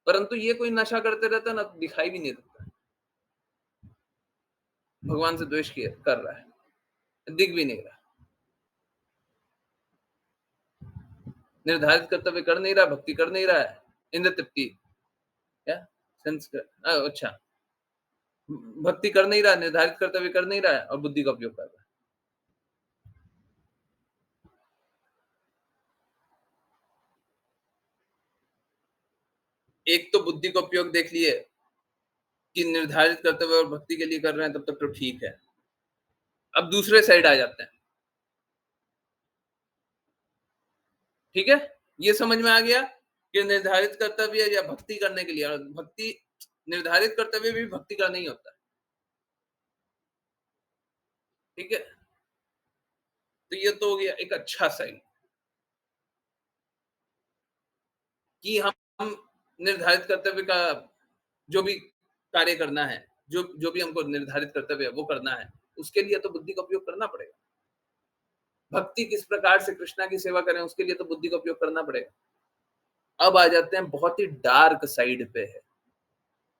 Speaker 1: परंतु ये कोई नशा करते रहता है ना, तो दिखाई भी नहीं देता। भगवान से द्वेष किया कर रहा है, दिख भी नहीं रहा। निर्धारित कर्तव्य कर नहीं रहा, भक्ति कर नहीं रहा है। इंद्र तृप्ति क्या? अच्छा, भक्ति कर नहीं रहा, निर्धारित कर्तव्य कर नहीं रहा है और बुद्धि का उपयोग कर रहा है। एक तो बुद्धि का उपयोग देख लिए कि निर्धारित कर्तव्य और भक्ति के लिए कर रहे हैं, तब तक तो ठीक है। अब दूसरे साइड आ जाते हैं, ठीक है? ये समझ में आ गया कि निर्धारित कर्तव्य या भक्ति करने के लिए और भक्ति निर्धारित कर्तव्य भी भक्ति का नहीं होता है, ठीक है? तो ये तो हो गया एक अच्छा साइड कि हम निर्धारित कर्तव्य का जो भी कार्य करना है, जो जो भी हमको निर्धारित कर्तव्य है वो करना है, उसके लिए तो बुद्धि का उपयोग करना पड़ेगा। भक्ति किस प्रकार से कृष्णा की सेवा करें उसके लिए तो बुद्धि का उपयोग करना पड़ेगा। अब आ जाते हैं बहुत ही डार्क साइड पे है।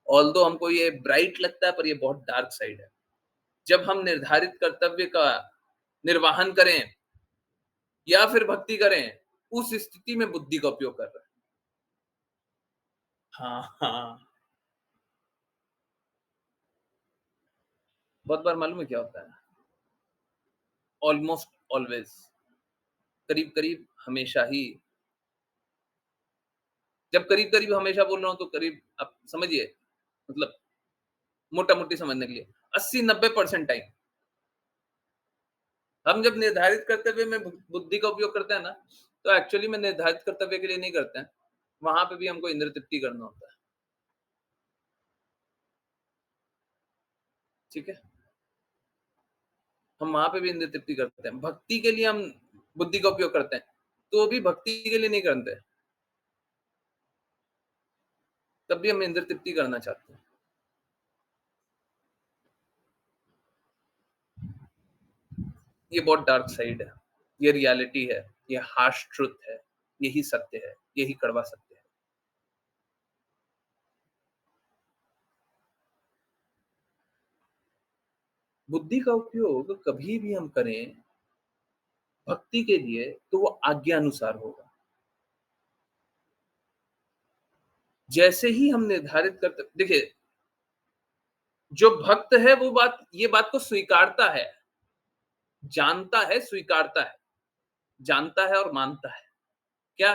Speaker 1: ऑल्दो हमको ये ब्राइट लगता है पर ये बहुत डार्क साइड है। जब हम निर्धारित कर्तव्य का निर्वहन करें या फिर भक्ति करें, उस स्थिति में बुद्धि का उपयोग कर रहे हैं। हाँ, हाँ। बहुत बार मालूम है क्या होता है? ऑलमोस्ट ऑलवेज़ करीब-करीब हमेशा ही जब करीब-करीब हमेशा बोल रहा हूँ तो करीब आप समझिए मतलब मोटा-मोटी समझने के लिए 80-90% टाइम हम जब निर्धारित कर्तव्य में बुद्धि का उपयोग करते हैं ना, तो एक्चुअली में निर्धारित कर्तव्य के लिए नहीं करते हैं। वहाँ पे भी हमको इंद्र तृप्ति करना होता है। ठीक है? हम वहाँ पे भी इंद्र तृप्ति करते हैं। भक्ति के लिए हम बुद्धि का उपयोग करते हैं, तो भी भक्ति के लिए नहीं करते, तब भी हम इंद्र तृप्ति करना चाहते हैं। ये बहुत डार्क साइड है, ये रियलिटी है, ये हार्श ट्रुथ है, यही सत्य है, यही कड़वा सत्य है। बुद्धि का उपयोग कभी भी हम करें भक्ति के लिए तो वो आज्ञा अनुसार होगा। जैसे ही हम निर्धारित करते देखिए, जो भक्त है वो ये बात को स्वीकारता है, जानता है, स्वीकारता है, जानता है और मानता है। क्या?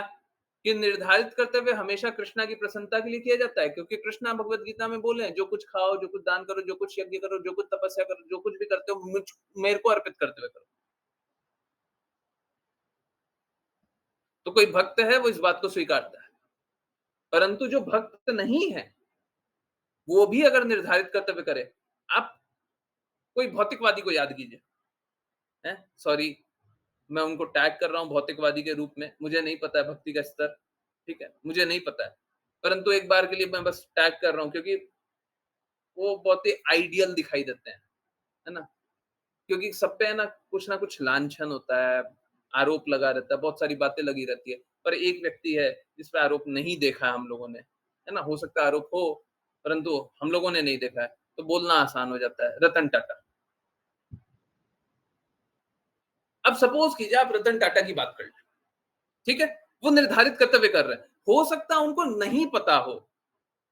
Speaker 1: कि निर्धारित कर्तव्य हमेशा कृष्णा की प्रसन्नता के लिए किया जाता है, क्योंकि कृष्णा भगवत गीता में बोले हैं, जो कुछ खाओ, जो कुछ दान करो, जो कुछ यज्ञ करो, जो कुछ तपस्या करो, जो कुछ भी करते हो मेरे को अर्पित करते हुए करो। तो कोई भक्त है वो इस बात को स्वीकारता है। परंतु जो भक्त नहीं है, वो भी अगर निर्धारित कर्तव्य करे, आप कोई भौतिकवादी को याद कीजिए, हैं? सॉरी, मैं उनको टैग कर रहा हूँ भौतिकवादी के रूप में, मुझे नहीं पता है भक्ति का स्तर, ठीक है? मुझे नहीं पता है। परंतु एक बार के लिए मैं बस टैग कर रहा हूँ, क्योंकि वो बहुत ही आइडियल दिखाई देते हैं, है ना? क्योंकि सब पे है ना कुछ लांछन होता है, आरोप लगा रहता है, बहुत सारी बातें लगी रहती है। पर एक व्यक्ति है जिस पे आरोप नहीं देखा है हम लोगों ने, है ना? हो सकता है आरोप हो, परंतु हम लोगों ने नहीं देखा है, तो बोलना आसान हो जाता है, रतन टाटा। अब सपोज़ कीजिए आप रतन टाटा की बात कर लें, ठीक है? वो निर्धारित कर्तव्य कर रहे हैं। हो सकता है उनको नहीं पता हो,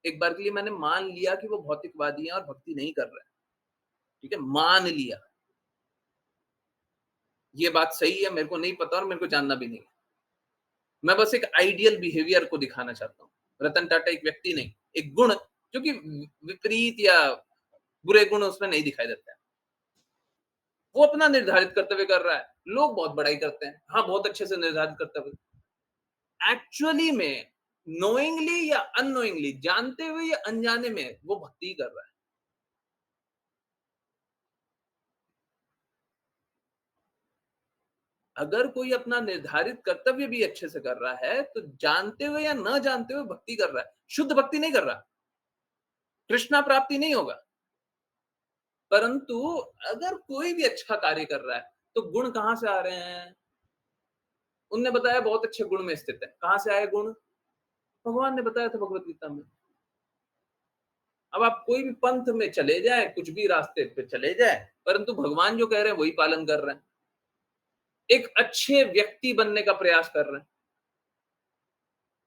Speaker 1: एक बार के लिए मैंने मान लिया कि वो भौतिकवादी हैं और भक्ति नहीं कर रहे हैं, ठीक है? मान लिया, ये बात सही है, मेरे को नहीं पता और मेरे को जानना भी नहीं है। मैं बस एक आइडियल बिहेवियर को दिखाना चाहता हूँ। रतन टाटा एक व्यक्ति नहीं, एक गुण जो कि विपरीत या बुरे गुण उसमें नहीं दिखाई देते हैं। वो अपना निर्धारित कर्तव्य कर रहा है, लोग बहुत बड़ाई करते हैं। हाँ, बहुत अच्छे से निर्धारित कर्तव्य। एक्चुअली में नोइंगली या अननोइंगली, जानते हुए या अनजाने में वो भक्ति कर रहा है। अगर कोई अपना निर्धारित कर्तव्य भी अच्छे से कर रहा है, तो जानते हुए या न जानते हुए भक्ति कर रहा है। शुद्ध भक्ति नहीं कर रहा, कृष्णा प्राप्ति नहीं होगा। परंतु अगर कोई भी अच्छा कार्य कर रहा है, तो गुण कहाँ से आ रहे हैं? उनने बताया बहुत अच्छे गुण में स्थित है। कहाँ से आए गुण? भगवान ने बताया था भगवत गीता में। अब आप कोई भी पंथ में चले जाएँ, कुछ भी रास्ते पे चले जाएँ, परंतु भगवान जो कह रहे हैं वही पालन कर रहे हैं। एक अच्छे व्यक्ति बनने का प्रयास कर रहे हैं,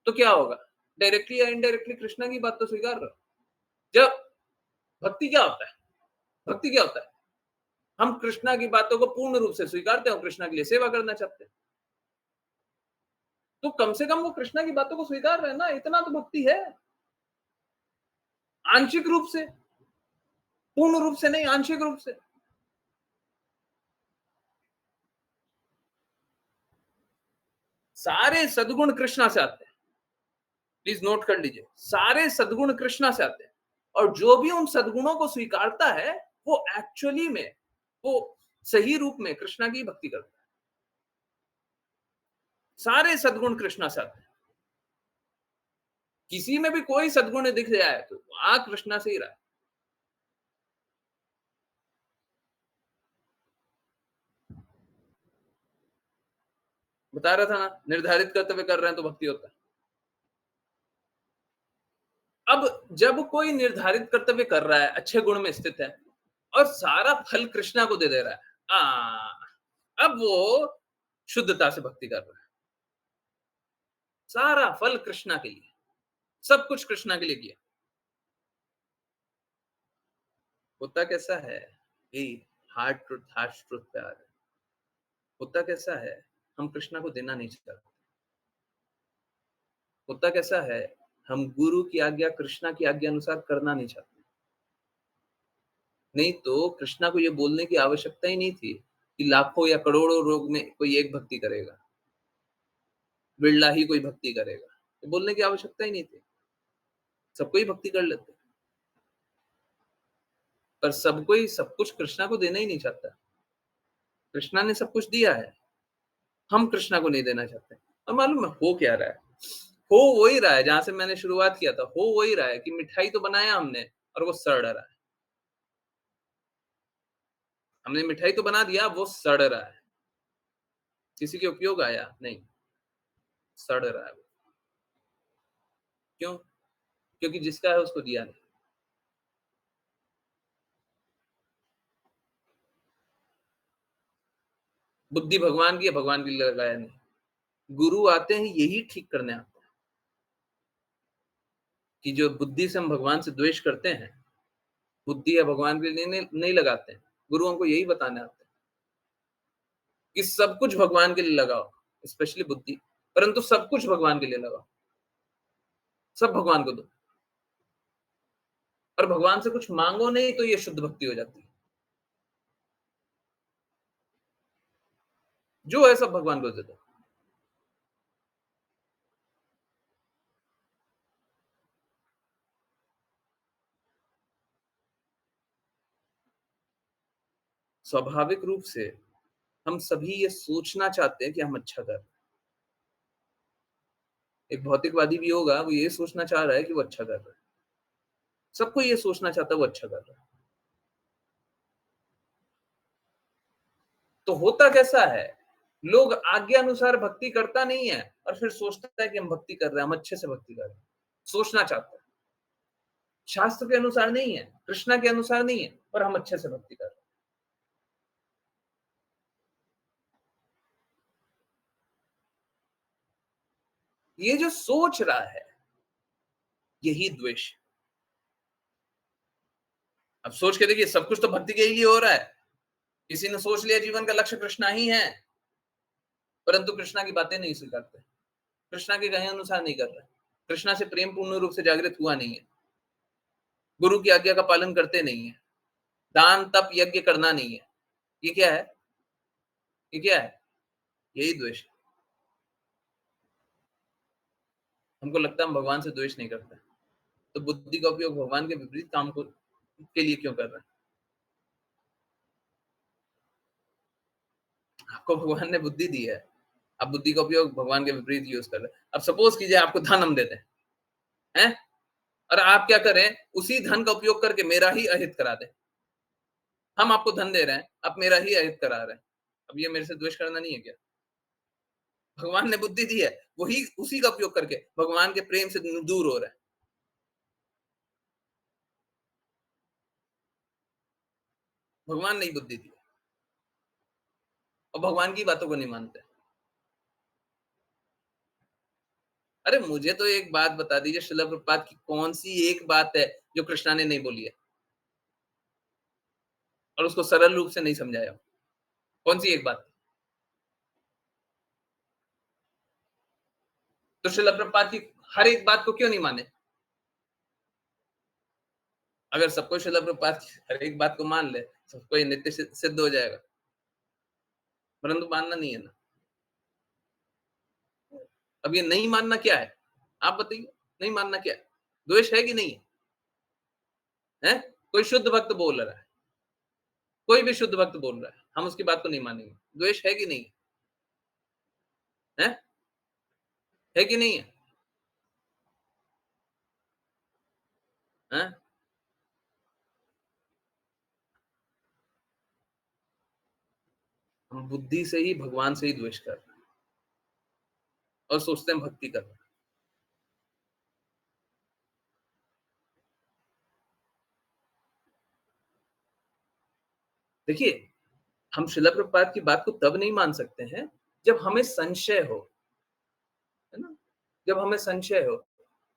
Speaker 1: तो क्या होगा? डायरेक्टली या इनडायरेक्टली कृष्णा की बात तो स्वीकार रहे हो। जब भक्ति क्या होता है? भक्ति क्या होता है? हम कृष्णा की बातों को पूर्ण रूप से स्वीकारते हैं और कृष्णा के लिए सेवा करना चाहते हैं। तो कम से कम वो कृष्णा की बातों को स्वीकार रहे हैं ना, इतना तो भक्ति है। आंशिक रूप से, पूर्ण रूप से नहीं, आंशिक रूप से। सारे सद्गुण कृष्णा से आते हैं। प्लीज नोट कर लीजिए, सारे सद्गुण कृष्णा से आते हैं। और जो भी उन सद्गुणों को स्वीकारता है, वो एक्चुअली में वो सही रूप में कृष्णा की भक्ति करता है। सारे सद्गुण कृष्णा से आते हैं। किसी में भी कोई सद्गुण दिख जाए तो वहां कृष्णा से ही रहा है। बता रहा था ना, निर्धारित कर्तव्य कर रहे हैं तो भक्ति होता है। अब जब कोई निर्धारित कर्तव्य कर रहा है, अच्छे गुण में स्थित है और सारा फल कृष्णा को दे दे रहा है, अब वो शुद्धता से भक्ति कर रहा है। सारा फल कृष्णा के लिए, सब कुछ कृष्णा के लिए किया। होता कैसा है? ये हार्श ट्रुथ पे आ रहा है। होता कैसा है? हम कृष्णा को देना नहीं चाहते। होता कैसा है? हम गुरु की आज्ञा, कृष्णा की आज्ञा अनुसार करना नहीं चाहते। नहीं तो कृष्णा को ये बोलने की आवश्यकता ही नहीं थी कि लाखों या करोड़ों लोग में कोई एक भक्ति करेगा, बिरला ही कोई भक्ति करेगा। ये बोलने की आवश्यकता ही नहीं थी। सबको ही भक्ति कर लेते। पर सबको ही सब कुछ कृष्णा को देना ही नहीं चाहता। कृष्णा ने सब कुछ दिया है, हम कृष्णा को नहीं देना चाहते। और मालूम है हो क्या रहा है? हो वो ही रहा है जहाँ से मैंने शुरुआत किया था, हो वो ही रहा है कि मिठाई तो बनाया हमने और वो सड़ रहा है। हमने मिठाई तो बना दिया, वो सड़ रहा है। किसी के उपयोग आया? नहीं, सड़ रहा है वो। क्यों? क्योंकि जिसका है उसको दिया नहीं। बुद्धि भगवान की है, भगवान के लिए लगाया नहीं। गुरु आते हैं यही ठीक करने आते हैं, कि जो बुद्धि से हम भगवान से द्वेष करते हैं, बुद्धि या भगवान के लिए नहीं नहीं लगाते हैं। गुरु हमको यही बताने आते हैं, कि सब कुछ भगवान के लिए लगाओ, स्पेशली बुद्धि, परंतु सब कुछ भगवान के लिए लगाओ, सब भगवान को दो। और भगवान से कुछ माँगो नहीं तो ये शुद्ध भक्ति हो जाती है। जो है सब भगवान को दे दो। स्वाभाविक रूप से हम सभी ये सोचना चाहते हैं कि हम अच्छा कर रहे हैं। एक भौतिकवादी भी होगा, वो ये सोचना चाह रहा है कि वो अच्छा कर रहा है। सबको ये सोचना चाहता है वो अच्छा कर रहा है। तो होता कैसा है? लोग आज्ञा अनुसार भक्ति करता नहीं है और फिर सोचता है कि हम भक्ति कर रहे हैं, हम अच्छे से भक्ति कर रहे हैं। सोचना चाहता है। शास्त्र के अनुसार नहीं है, कृष्णा के अनुसार नहीं है, पर हम अच्छे से भक्ति कर रहे हैं। ये जो सोच रहा है, यही द्वेष है। अब सोच के देखिए सब कुछ तो भक्ति के लिए हो रहा है। किसी ने सोच लिया जीवन का लक्ष्य कृष्णा ही है, परंतु कृष्णा की बातें नहीं स्वीकारते। कृष्णा के कहे अनुसार नहीं कर रहे। कृष्णा से प्रेम पूर्ण रूप से जागृत हुआ नहीं है। गुरु की आज्ञा का पालन करते नहीं है। दान, तप, यज्ञ करना नहीं है। ये क्या है? ये क्या है? यही द्वेष है। हमको लगता है हम भगवान से द्वेष नहीं करते। तो बुद्धि का उपयोग भगवान के विपरीत काम को के लिए क्यों कर रहे हैं? आपको भगवान ने बुद्धि दी है। आप बुद्धि का उपयोग भगवान के विपरीत यूज़ कर रहे हैं। अब सपोज़ कीजिए आपको धन हम देते हैं? और आप क्या करें? उसी धन का उपयोग करके मेरा ही अहित करा दें। हम आपको धन दे रहे हैं, आप मेरा ही अहित करा रहे हैं। अब ये मेरे से द्वेष करना नहीं है क्या? भगवान ने बुद्धि दी है, वही उसी का उपयोग करके भगवान के प्रेम से दूर हो रहे हैं। भगवान ने ही बुद्धि दी और भगवान की बातों को नहीं मानते। अरे मुझे तो एक बात बता दीजिए, श्रील प्रभुपाद की कौन-सी एक बात है जो कृष्णा ने नहीं बोली है और उसको सरल रूप से नहीं समझाया? कौन-सी एक बात? तो श्रील प्रभुपाद की हर एक बात को क्यों नहीं माने? अगर सबको श्रील प्रभुपाद की हर एक बात को मान ले, सबको ये नित्य सिद्ध हो जाएगा। परंतु मानना नहीं है ना। अब ये नहीं मानना क्या है? आप बताइए, नहीं मानना क्या है? द्वेष है कि नहीं है? हैं? कोई शुद्ध भक्त बोल रहा है, कोई भी शुद्ध भक्त बोल रहा है, हम उसकी बात को नहीं मानेंगे। द्वेष है कि नहीं है? हैं? है कि नहीं है? हैं? हम बुद्धि से ही भगवान से ही द्वेष कर रहे हैं और सोचते हैं भक्ति कर रहे हैं। देखिए, हम श्रील प्रभुपाद की बात को तब नहीं मान सकते हैं, जब हमें संशय हो, है ना? जब हमें संशय हो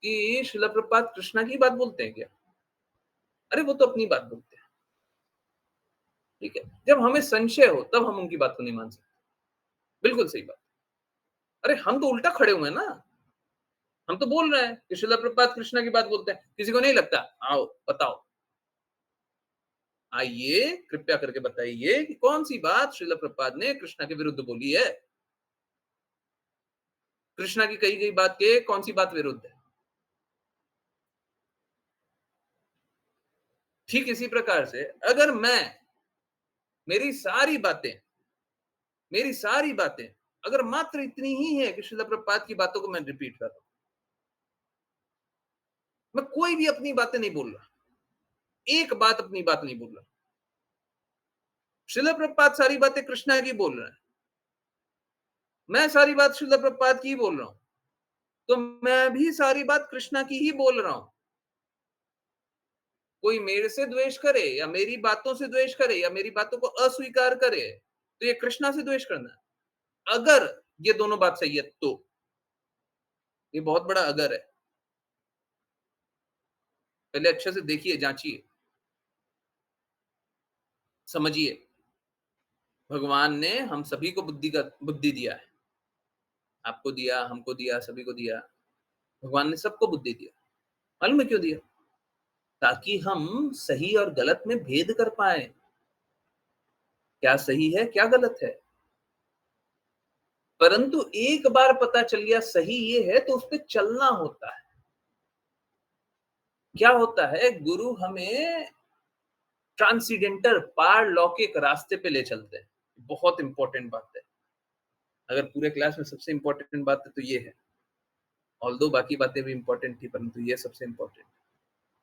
Speaker 1: कि श्रील प्रभुपाद कृष्णा की बात बोलते हैं क्या? अरे वो तो अपनी बात बोलते हैं, ठीक है? जब हमें संशय हो, तब हम उनकी बात को नहीं मान सकते। बिल्कुल सही बात। अरे हम तो उल्टा खड़े हुए हैं ना। हम तो बोल रहे हैं कि श्रील प्रभुपाद कृष्णा की बात बोलते हैं। किसी को नहीं लगता? आओ, बताओ। आइए, कृपया करके बताइए कि कौन-सी बात श्रील प्रभुपाद ने कृष्णा के विरुद्ध बोली है? कृष्णा की कही गई बात के कौन-सी बात विरुद्ध है? ठीक इसी प्रकार से अगर मेरी सारी बातें मेरी सारी बातें अगर मात्र इतनी ही है कि श्रील प्रभुपाद की बातों को मैं रिपीट कर रहा हूँ, मैं कोई भी अपनी बातें नहीं बोल रहा, एक बात अपनी बात नहीं बोल रहा। श्रील प्रभुपाद सारी बातें कृष्णा की बोल रहे हैं, मैं सारी बात श्रील प्रभुपाद की ही बोल रहा हूँ, तो मैं भी सारी बात कृष्णा की ही बोल रहा हूँ। कोई मेरे से द्वेष करे या मेरी बातों से द्वेष करे या मेरी बातों को अस्वीकार करे, तो ये कृष्णा से द्वेष करना है। अगर ये दोनों बात सही है तो, ये बहुत बड़ा अगर है। पहले अच्छे से देखिए, जाँचिए, समझिए। भगवान ने हम सभी को बुद्धि दिया है। आपको दिया, हमको दिया, सभी को दिया। भगवान ने सबको बुद्धि दिया। मालूम है क्यों दिया? ताकि हम सही और गलत में भेद कर पाएँ। क्या सही है, क्या गलत है। परंतु एक बार पता चल गया सही ये है तो उस पे चलना होता है। क्या होता है गुरु हमें ट्रांसेंडेंटल पारलौकिक रास्ते पे ले चलते हैं। बहुत इंपॉर्टेंट बात है। अगर पूरे क्लास में सबसे इंपॉर्टेंट बात है तो ये है। ऑल्दो बाकी बातें भी इंपॉर्टेंट थी परंतु ये सबसे इंपॉर्टेंट।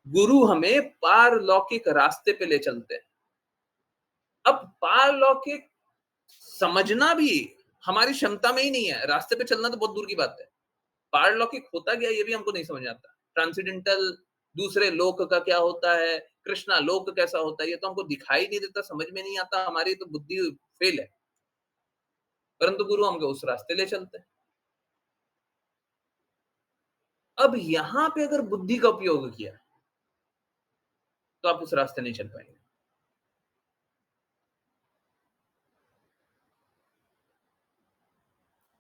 Speaker 1: गुरु हमें पारलौकिक रास्ते पे ले चलते हैं। अब पारलौकिक समझना भी हमारी क्षमता में ही नहीं है। रास्ते पे चलना तो बहुत दूर की बात है। पारलौकिक होता क्या है ये भी हमको नहीं समझ में आता। ट्रांसेंडेंटल दूसरे लोक का क्या होता है, कृष्णा लोक कैसा होता है, ये तो हमको दिखाई नहीं देता, समझ में नहीं आता, हमारी तो बुद्धि फेल है। परंतु गुरु हमको उस रास्ते ले चलते हैं। अब यहाँ पे अगर बुद्धि का उपयोग किया, तो आप उस रास्ते नहीं चल पाएँगे।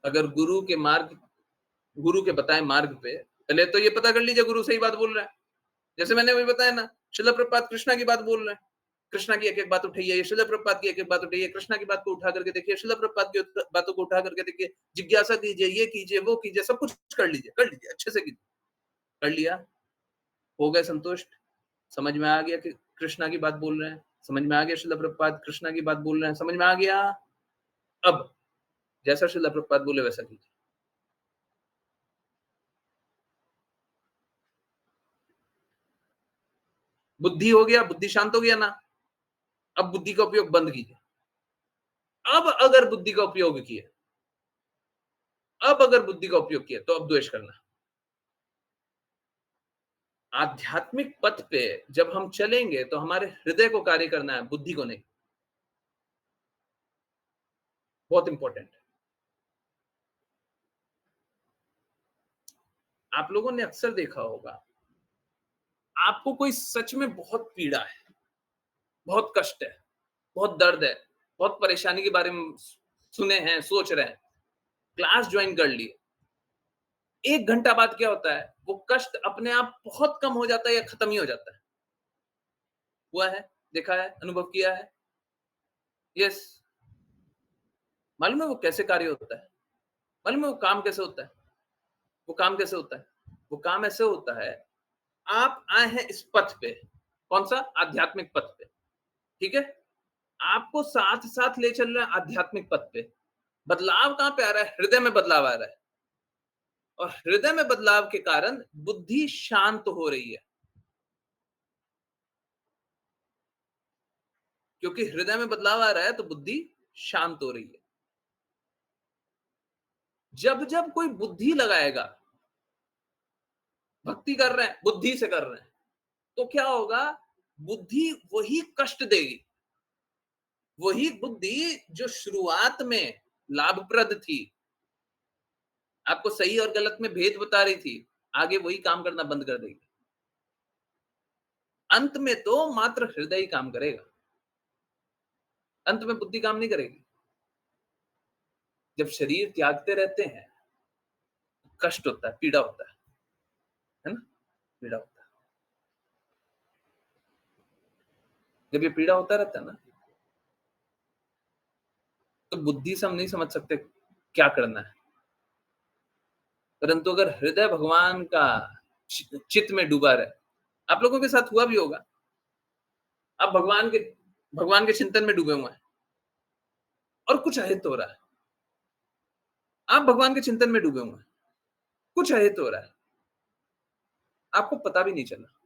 Speaker 1: अगर गुरु के बताए मार्ग पे, पहले तो ये पता कर लीजिए गुरु सही बात बोल रहा है। जैसे मैंने अभी बताया ना, शिला प्रभुपाद कृष्णा की बात बोल रहे हैं। कृष्णा की एक-एक बात उठाइए, शिला प्रभुपाद की एक-एक बात उठाइए, कृष्णा की बात को उठा करके देखिए, शिला प्रभुपाद की बातों को उठा करके देखिए, जिज्ञासा कीजिए, ये कीजिए, वो कीजिए, सब कुछ कर लीजिए, अच्छे से कीजिए। कर लिया, हो गए संतुष्ट, समझ में आ गया कि कृष्णा की बात बोल रहे हैं, समझ में आ गया शिला प्रभुपाद कृष्णा की बात बोल रहे हैं, समझ में आ गया। अब जैसा शिला प्रभुपाद बोले वैसा कीजिए। बुद्धि हो गया, बुद्धि शांत हो गया ना? अब बुद्धि का उपयोग बंद कीजिए। अब अगर बुद्धि का उपयोग किया अब अगर बुद्धि का उपयोग किया तो अब द्वेष करना। आध्यात्मिक पथ पे जब हम चलेंगे तो हमारे हृदय को कार्य करना है, बुद्धि को नहीं। बहुत इंपॉर्टेंट है। आप लोगों ने अक्सर देखा होगा, आपको कोई सच में बहुत पीड़ा है, बहुत कष्ट है, बहुत दर्द है, बहुत परेशानी के बारे में सुने हैं, सोच रहे हैं, क्लास ज्वाइन कर ली। 1 घंटा बाद क्या होता है, वो कष्ट अपने आप बहुत कम हो जाता है या खत्म ही हो जाता है। हुआ है, देखा है, अनुभव किया है। यस, मालूम है वो कैसे कार्य होता है? मालूम है वो काम कैसे होता है? वो काम कैसे होता है? वो काम ऐसे होता है, आप आए हैं इस पथ पे, कौन-सा? आध्यात्मिक पथ पे, ठीक है? आपको साथ-साथ ले चल रहा है आध्यात्मिक पथ पे। बदलाव कहाँ पे आ रहा है? हृदय में बदलाव आ रहा है और हृदय में बदलाव के कारण बुद्धि शांत हो रही है, क्योंकि हृदय में बदलाव आ रहा है तो बुद्धि शांत हो रही है। जब-जब कोई बुद्धि लगाएगा, भक्ति कर रहे हैं, बुद्धि से कर रहे हैं, तो क्या होगा? बुद्धि वही कष्ट देगी। वही बुद्धि जो शुरुआत में लाभप्रद थी, आपको सही और गलत में भेद बता रही थी, आगे वही काम करना बंद कर देगी। अंत में तो मात्र हृदय ही काम करेगा, अंत में बुद्धि काम नहीं करेगी। जब शरीर त्यागते रहते हैं, कष्ट होता है, पीड़ा होता है ना? पीड़ा होता है। जब ये पीड़ा होता रहता है ना, तो बुद्धि से हम नहीं समझ सकते क्या करना है। परंतु अगर हृदय भगवान का चित्त में डूबा रहे, आप लोगों के साथ हुआ भी होगा। आप भगवान के चिंतन में डूबे हुए हैं और कुछ अहित हो रहा है। आप भगवान के चिंतन में डूबे हुए हैं, कुछ अहित हो रहा है, आपको पता भी नहीं चला।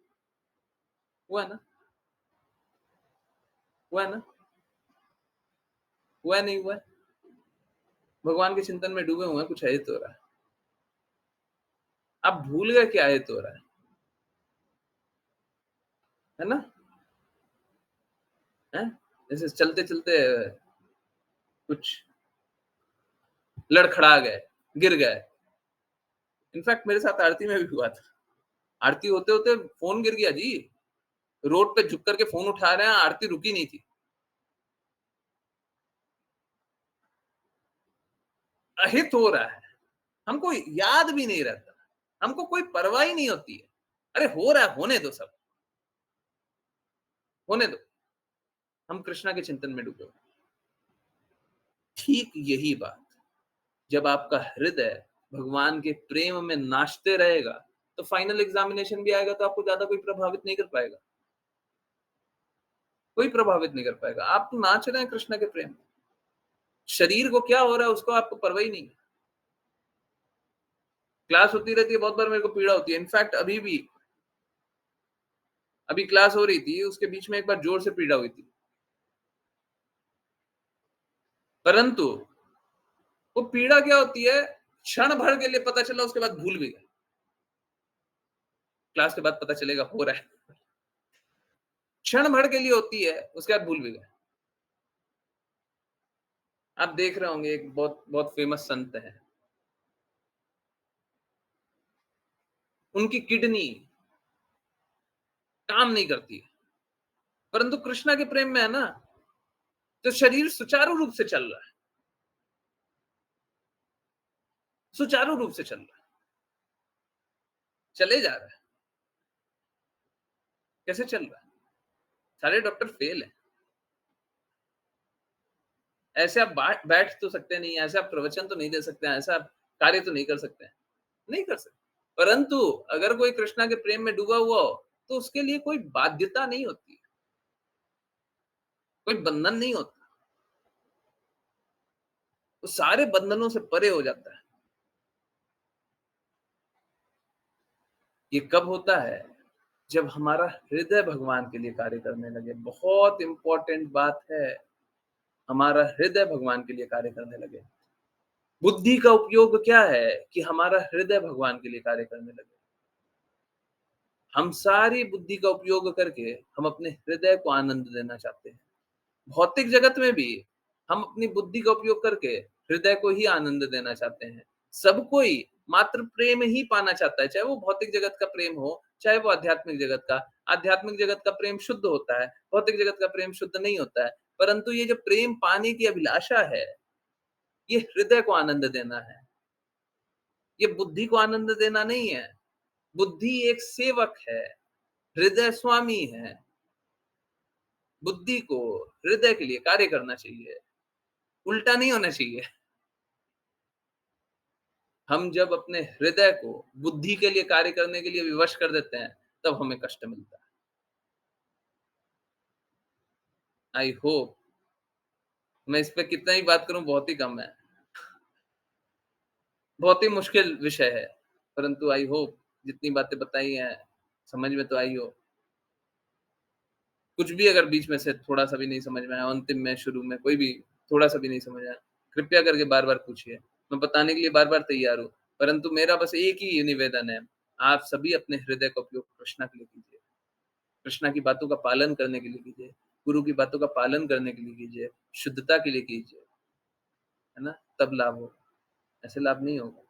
Speaker 1: हुआ है ना? हुआ है ना? हुआ है, नहीं हुआ है? भगवान के चिंतन में डूबे हुए हैं, कुछ अहित हो रहा है। आप भूल गए क्या अहित हो रहा है ना? हैं? जैसे चलते-चलते कुछ लड़खड़ा गए, गिर गए। इनफैक्ट मेरे साथ आरती में भी हुआ था। आरती होते-होते फ़ोन गिर गया जी। रोड पे झुक कर के फ़ोन उठा रहे हैं, आरती रुकी नहीं थी। अहित हो रहा है, हमको याद भी नहीं रहता, हमको कोई परवाह ही नहीं होती है। अरे हो रहा है, होने दो सब, होने दो। हम कृष्णा के चिंतन में डूबे हुए हैं। ठीक यही बात, जब आपका हृदय भगवान के प्रेम में नाचते रहेगा, तो फाइनल एग्ज़ामिनेशन भी आएगा तो आपको ज़्यादा कोई प्रभावित नहीं कर पाएगा। कोई प्रभावित नहीं कर पाएगा। आप तो नाच रहे हैं कृष्ण के प्रेम में। शरीर को क्या हो रहा है उसको आपको परवाह ही नहीं है। क्लास होती रहती है, बहुत बार मेरे को पीड़ा होती है। इनफैक्ट अभी भी, अभी क्लास हो रही थी, उसके बीच में एक बार ज़ोर से पीड़ा हुई थी। परंतु वो पीड़ा क्या होती है, क्षण भर के लिए पता चला, उसके बाद भूल भी गए। क्लास के बाद पता चलेगा हो रहा है। क्षण भर के लिए होती है, उसके बाद भूल भी गए। आप देख रहे होंगे, एक बहुत बहुत फेमस संत हैं, उनकी किडनी काम नहीं करती है, परंतु कृष्णा के प्रेम में है ना, तो शरीर सुचारू रूप से चल रहा है, सुचारू रूप से चल रहा है, चले जा रहा है। कैसे चल रहा है? सारे डॉक्टर फेल हैं। ऐसे आप बैठ तो सकते नहीं, ऐसे आप प्रवचन तो नहीं दे सकते हैं, ऐसा आप कार्य तो नहीं कर सकते हैं, नहीं कर सकते। परंतु अगर कोई कृष्णा के प्रेम में डूबा हुआ हो, तो उसके लिए कोई बाध्यता नहीं होती है, कोई बंधन नहीं होता, वो सारे बंधनों से परे हो जाता है। ये कब होता है? जब हमारा हृदय भगवान के लिए कार्य करने लगे। बहुत इम्पोर्टेंट बात है, हमारा हृदय भगवान के लिए कार्य करने लगे। बुद्धि का उपयोग क्या है? कि हमारा हृदय भगवान के लिए कार्य करने लगे। हम सारी बुद्धि का उपयोग करके हम अपने हृदय को आनंद देना चाहते हैं। भौतिक जगत में भी हम अपनी बुद्धि का उपयोग करके हृदय को ही आनंद देना चाहते हैं। सब कोई मात्र प्रेम ही पाना चाहता है, चाहे वो भौतिक जगत का प्रेम हो, चाहे वो आध्यात्मिक जगत का। आध्यात्मिक जगत का प्रेम शुद्ध होता है, भौतिक जगत का प्रेम शुद्ध नहीं होता है। परंतु ये जो प्रेम पाने की अभिलाषा है, ये हृदय को आनंद देना है, ये बुद्धि को आनंद देना नहीं है। बुद्धि एक सेवक है, हृदय स्वामी है। बुद्धि को हृदय के लिए कार्य करना चाहिए, उल्टा नहीं होना चाहिए। हम जब अपने हृदय को बुद्धि के लिए कार्य करने के लिए विवश कर देते हैं, तब हमें कष्ट मिलता है। आई होप, मैं इस पे कितना ही बात करूँ बहुत ही कम है। बहुत ही मुश्किल विषय है, परंतु आई होप जितनी बातें बताई हैं, समझ में तो आई हो। कुछ भी अगर बीच में से थोड़ा-सा भी नहीं समझ में आया, अंतिम में, शुरू में, कोई भी थोड़ा-सा भी नहीं समझ आया, कृपया करके बार-बार पूछिए। मैं बताने के लिए बार-बार तैयार हूँ, परंतु मेरा बस एक ही निवेदन है, आप सभी अपने हृदय का उपयोग कृष्णा के लिए कीजिए। कृष्णा की बातों का पालन करने के लिए कीजिए, गुरु की बातों का पालन करने के लिए कीजिए, शुद्धता के लिए कीजिए, है ना? तब लाभ होगा, ऐसे लाभ नहीं होगा,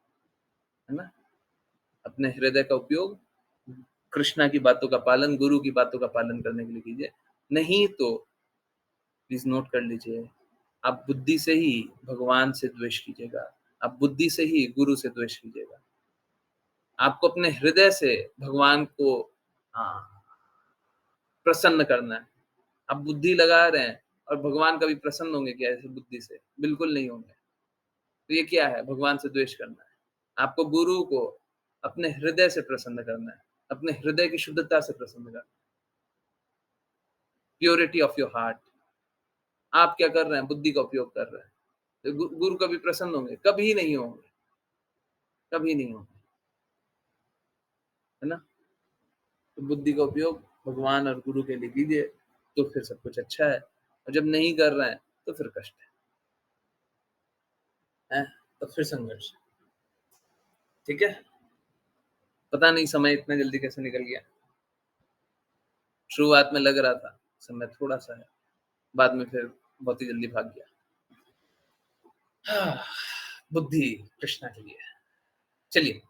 Speaker 1: है ना? अपने हृदय का उपयोग कृष्णा की बातों का पालन, गुरु की बातों का पालन करने के लिए कीजिए। नहीं तो प्लीज़ नोट कर लीजिए, आप बुद्धि से ही भगवान से द्वेष कीजिएगा, आप बुद्धि से ही गुरु से द्वेष कीजिएगा। आपको अपने हृदय से भगवान को हाँ, प्रसन्न करना है। आप बुद्धि लगा रहे हैं और भगवान कभी प्रसन्न होंगे क्या ऐसे बुद्धि से? बिल्कुल नहीं होंगे। तो ये क्या है? भगवान से द्वेष करना है। आपको गुरु को अपने हृदय से प्रसन्न करना है, अपने हृदय की शुद्धता से प्रसन्न करना है। Purity of your heart. आप क्या कर रहे हैं? बुद्धि का उपयोग कर रहे हैं। तो गुरु कभी प्रसन्न होंगे? कभी नहीं होंगे, कभी नहीं होंगे, है ना? तो बुद्धि का उपयोग भगवान और गुरु के लिए कीजिए, तो फिर सब कुछ अच्छा है और जब नहीं कर रहे हैं, तो फिर कष्ट है, तो फिर संघर्ष। ठीक है? पता नहीं समय इतना जल्दी कैसे निकल गया। शुरुआत में लग रहा था, समय थोड़ा-सा है, बाद में फिर बहुत ही जल्दी भाग गया। हाँ, बुद्धि कृष्णा के लिए। चलिए,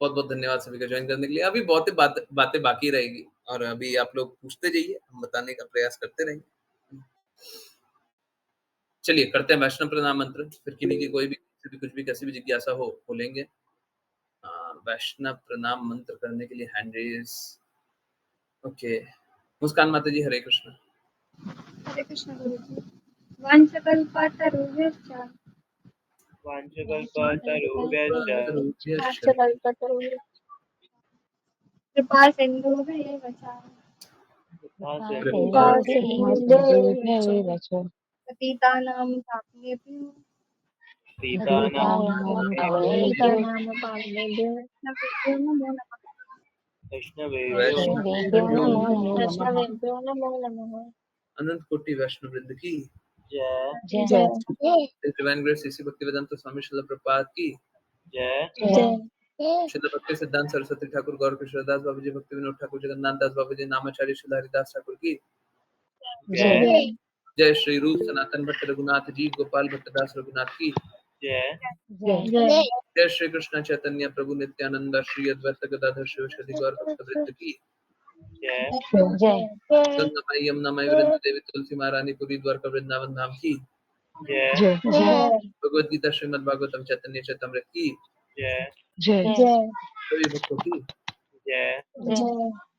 Speaker 1: बहुत-बहुत धन्यवाद सभी का जॉइन करने के लिए। अभी बहुत ही बातें बाकी रहेगी और अभी आप लोग पूछते जाइए, हम बताने का प्रयास करते रहेंगे। चलिए करते हैं वैष्णव प्रणाम मंत्र, फिर किन्हीं की कोई भी किसी भी कुछ भी कैसी भी जिज्ञासा हो, बोलेंगे। वैष्णव प्रणाम मंत्र करने के लिए हैंड रेज़ ओके। मुस्कान माता जी हरे कृष्ण।
Speaker 2: हरे कृष्ण गुरुजी। वाञ्छकल्पतरुभ्यश्च
Speaker 1: वाञ्छकल्पतरुभ्यश्च
Speaker 2: कृपा सिन्धुभ्येव च
Speaker 1: कृपा
Speaker 3: सिन्धुभ्यैव च
Speaker 2: पतितानां पावनेभ्यो
Speaker 3: पतितानां पावनेभ्यो
Speaker 2: वैष्णवेभ्यो नमो नमः।
Speaker 3: वैष्णवेभ्यो नमो नमः।
Speaker 2: वैष्णवेभ्यो नमो नमः।
Speaker 1: अनंत कोटि वैष्णव वृंद की
Speaker 3: जय
Speaker 2: जय
Speaker 1: डिवाइन ग्रेस इसी भक्तिवेदांत स्वामी श्रील प्रभुपाद की
Speaker 3: जय
Speaker 1: श्रील भक्ति सिद्धांत सरस्वती ठाकुर गौर किशोरदास बाबू जी भक्ति विनोद ठाकुर जगन्नाथ दास बाबू जी नामाचार्य श्री हरिदास ठाकुर की
Speaker 3: जय
Speaker 2: जय
Speaker 1: जय श्री रूप सनातन भट्ट रघुनाथ जी गोपाल भट्टदास रघुनाथ की
Speaker 3: जय
Speaker 2: जय
Speaker 1: जय श्री कृष्ण चैतन्य प्रभु नित्यानंद श्री अद्वैत गदाधर शिव गौर भक्त वृंद की
Speaker 3: जय
Speaker 1: गंगामयी यमुनामयी वृंद देवी तुलसी महारानी पुरी द्वारका वृंदावन धाम की
Speaker 3: जय
Speaker 2: जय
Speaker 1: भगवद गीता श्रीमद् भागवतम चैतन्य चैतमृत की
Speaker 3: जय
Speaker 2: जय
Speaker 1: सभी भक्तों की
Speaker 2: जय
Speaker 1: जय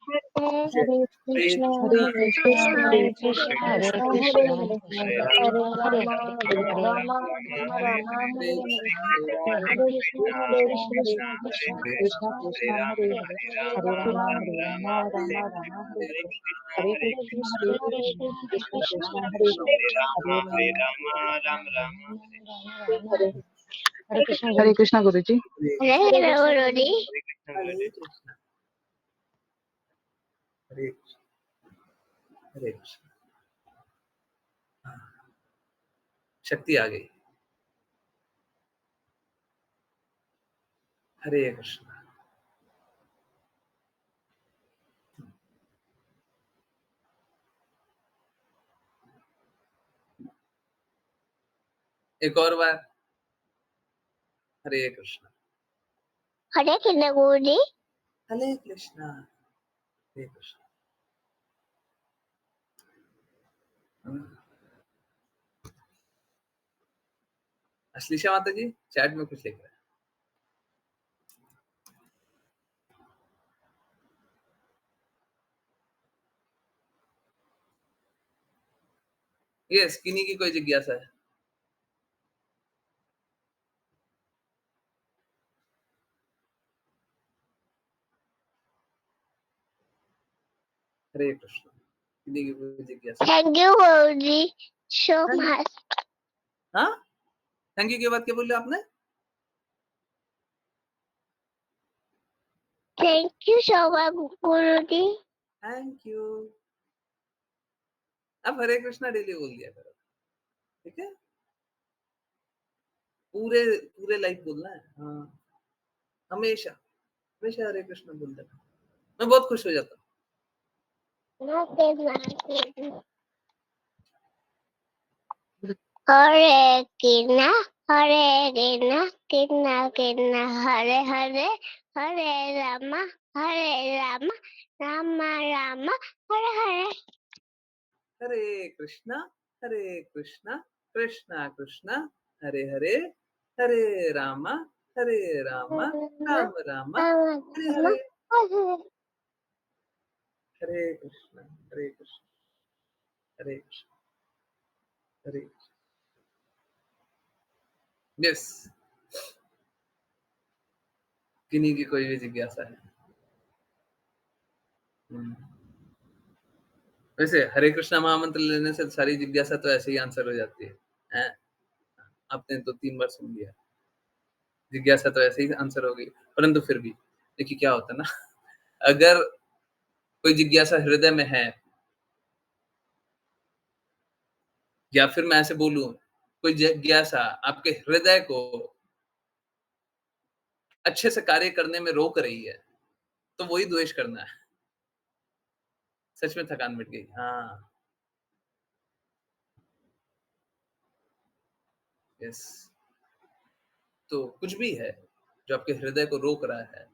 Speaker 2: हरे
Speaker 1: हरे
Speaker 2: कृष्ण
Speaker 3: हरे
Speaker 2: हरे
Speaker 3: कृष्ण
Speaker 2: कृष्ण
Speaker 3: हरे
Speaker 2: कृष्ण
Speaker 3: कृष्ण हरे
Speaker 2: कृष्ण हरे
Speaker 3: कृष्ण
Speaker 2: हरे
Speaker 3: कृष्ण
Speaker 2: हरे
Speaker 3: हरे
Speaker 2: राम
Speaker 3: हरे
Speaker 2: हरे राम राम राम
Speaker 1: हरे
Speaker 2: हरे हरे
Speaker 3: हरे
Speaker 2: हरे
Speaker 3: कृष्ण
Speaker 2: कृष्ण
Speaker 3: हरे
Speaker 2: हरे
Speaker 3: कृष्ण हरे
Speaker 2: कृष्ण कृष्ण
Speaker 3: कृष्ण
Speaker 2: कृष्ण
Speaker 3: कृष्ण
Speaker 2: हरे
Speaker 3: कृष्ण हरे हरे
Speaker 2: हरे
Speaker 3: हरे
Speaker 2: राम
Speaker 3: राम राम हरे हरे हरे
Speaker 2: हरे
Speaker 3: कृष्ण हरे
Speaker 2: कृष्ण हरे
Speaker 3: कृष्ण
Speaker 2: कृष्ण
Speaker 3: कृष्ण
Speaker 2: कृष्ण
Speaker 3: कृष्ण हरे
Speaker 2: कृष्ण
Speaker 3: हरे
Speaker 2: कृष्ण
Speaker 3: हरे राम हरे हरे कृष्ण हरे कृष्ण गुरु जी।
Speaker 2: हरे कृष्ण गुरु जी।
Speaker 1: हरे कृष्ण हरे कृष्ण हरे कृष्ण शक्ति आ गई। हरे कृष्ण एक और बार हरे कृष्ण
Speaker 2: हरे कृष्ण गुरु जी।
Speaker 1: हरे कृष्ण हरे कृष्ण अश्लीषा माता जी चैट में कुछ लिख रहा है। ये स्किनी की कोई जिज्ञासा है। हरे कृष्ण स्किनी की कोई जिज्ञासा।
Speaker 2: Thank you Guru ji so much.
Speaker 1: हाँ थैंक यू के बाद क्या बोले आपने।
Speaker 2: Thank you so much Guru ji.
Speaker 1: Thank you. अब हरे कृष्णा डेली बोल दिया करो ठीक है। पूरे पूरे लाइफ बोलना है। हाँ हमेशा हमेशा हरे कृष्णा बोल देना। मैं बहुत खुश हो जाता हूँ।
Speaker 2: हरे कृष्णा हरे कृष्णा कृष्णा कृष्णा हरे हरे हरे रामा रामा रामा हरे हरे।
Speaker 1: हरे कृष्णा कृष्णा कृष्णा हरे हरे हरे रामा राम रामा हरे हरे। हरे कृष्णा हरे कृष्णा हरे कृष्णा हरे कृष्णा। यस किन्हीं की कोई भी जिज्ञासा है। वैसे हरे कृष्णा महामंत्र लेने से सारी जिज्ञासा तो ऐसे ही आंसर हो जाती है हैं? आपने तो 3 बार सुन लिया जिज्ञासा तो ऐसे ही आंसर हो गई। परंतु फिर भी देखिए क्या होता है ना अगर कोई जिज्ञासा हृदय में है या फिर मैं ऐसे बोलूं कोई जिज्ञासा आपके हृदय को अच्छे से कार्य करने में रोक रही है तो वही द्वेष करना है। सच में थकान मिट गई। हाँ यस तो कुछ भी है जो आपके हृदय को रोक रहा है,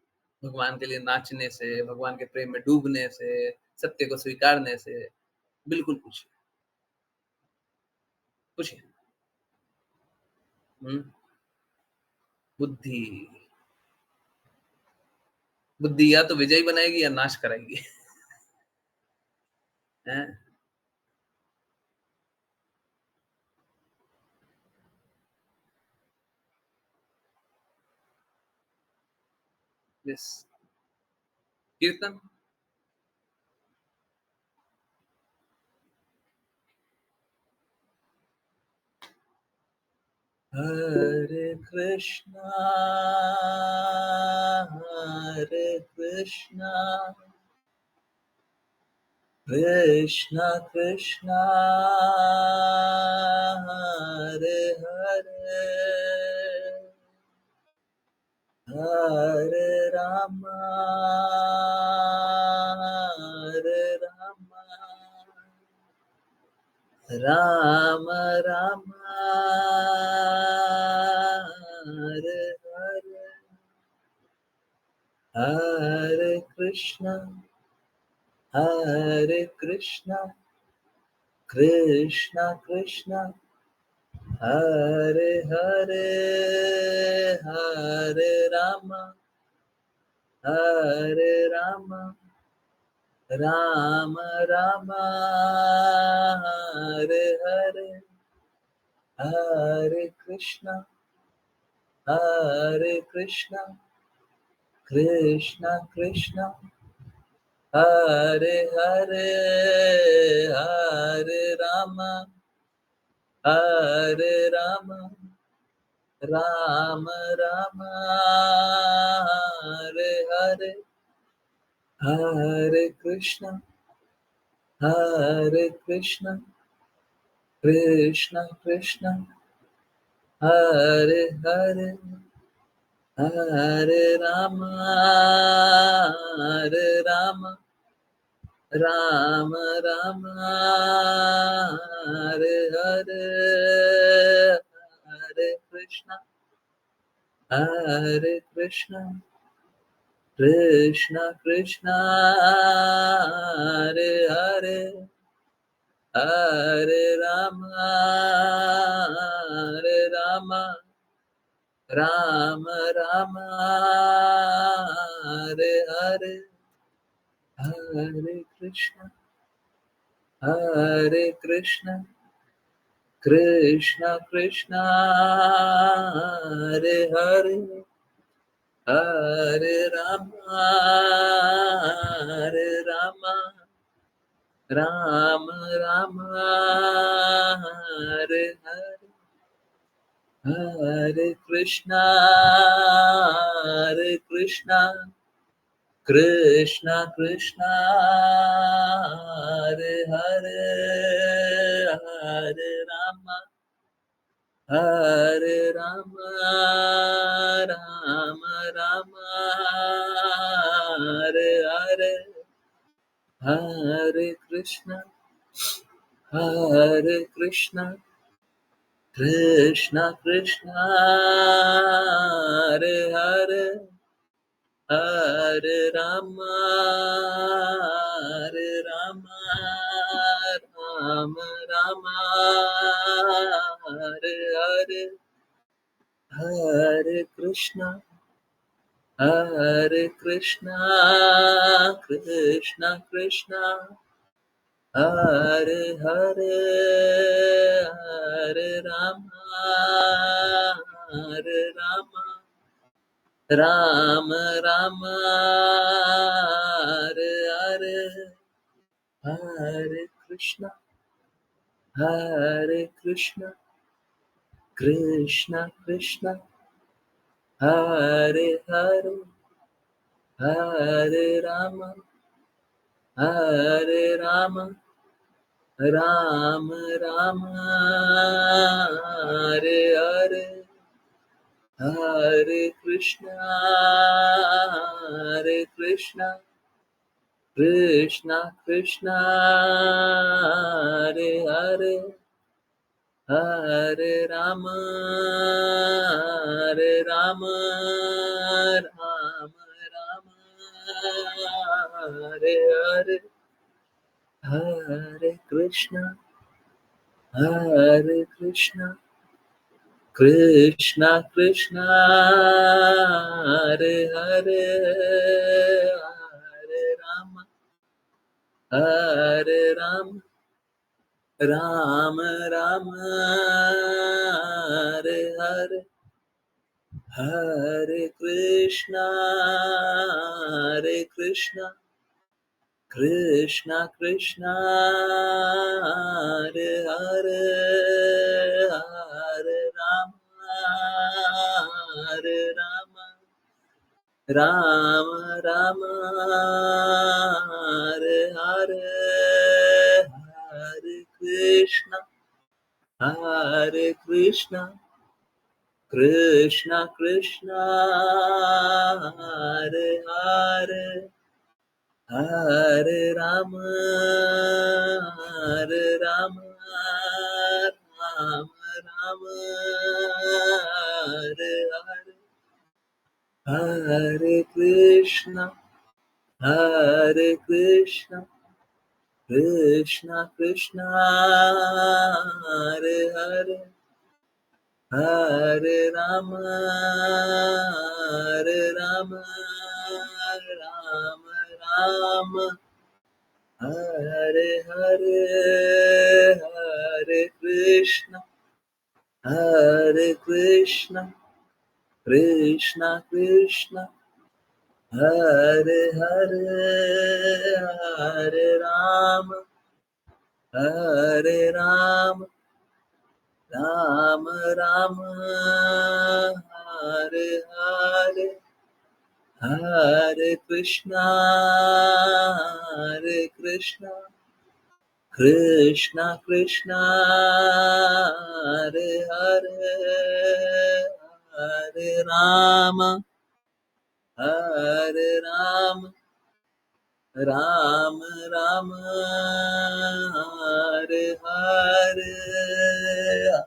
Speaker 1: भगवान के लिए नाचने से, भगवान के प्रेम में डूबने से, सत्य को स्वीकारने से, बिल्कुल पूछिए, पूछिए। हुँ, बुद्धि, बुद्धि या तो विजयी बनाएगी या नाश कराएगी। हैं? यस, कीर्तन। हरे कृष्णा, हरे कृष्णा, कृष्णा कृष्णा, हरे हरे, हरे रामा, हरे रामा, राम राम, हरे हरे, हरे कृष्णा, कृष्णा कृष्णा, हरे हरे, हरे राम, राम राम, हरे हरे, हरे कृष्णा, कृष्णा कृष्णा, हरे हरे, हरे राम, राम राम, हरे हरे, हरे कृष्णा, कृष्णा कृष्णा, हरे हरे, हरे राम, राम राम, हरे हरे, हरे कृष्णा, कृष्णा कृष्णा, हरे हरे, हरे राम, राम राम, हरे हरे, हरे कृष्णा, कृष्णा कृष्णा, हरे हरे, हरे राम, राम राम, हरे हरे, हरे कृष्णा, कृष्णा कृष्णा, हरे हरे, हरे राम, राम राम, हरे हरे, हरे कृष्णा, कृष्णा कृष्णा, हरे हरे, हरे राम, राम राम, हरे हरे, हरे कृष्णा, कृष्णा कृष्णा, हरे हरे, हरे राम, राम राम, हरे हरे, हरे कृष्णा, कृष्णा कृष्णा, हरे हरे, हरे राम, राम राम, हरे हरे, हरे Krishna, Krishna Krishna, Hare Hare, Hare Rama, Hare Rama, Rama Rama, Hare Hare, Hare Krishna, Hare Krishna, Krishna Krishna, Hare Hare, Hare Rama, Hare Rama, Rama Rama, Hare Hare, Hare Krishna, Hare Krishna, Krishna Krishna, Hare Hare, Hare Rama, Hare Rama, Rama Rama, Hare Hare, Hare Krishna, Hare Krishna, Krishna Krishna, Hare Hare, Hare Rama, Hare Rama, Rama Rama, Hare Hare, Hare Krishna, Hare Krishna, Krishna Krishna, Hare Hare, Hare Rama, Hare Rama, Rama Rama, Hare Hare, Hare Krishna, Hare Krishna, Krishna Krishna, Hare Hare, Hare Rama, Hare Rama, Rama Rama, Hare Hare, Hare Krishna, Hare Krishna, Krishna Krishna, Hare Hare, Hare Rama, Hare Rama, Rama Rama, Hare Hare,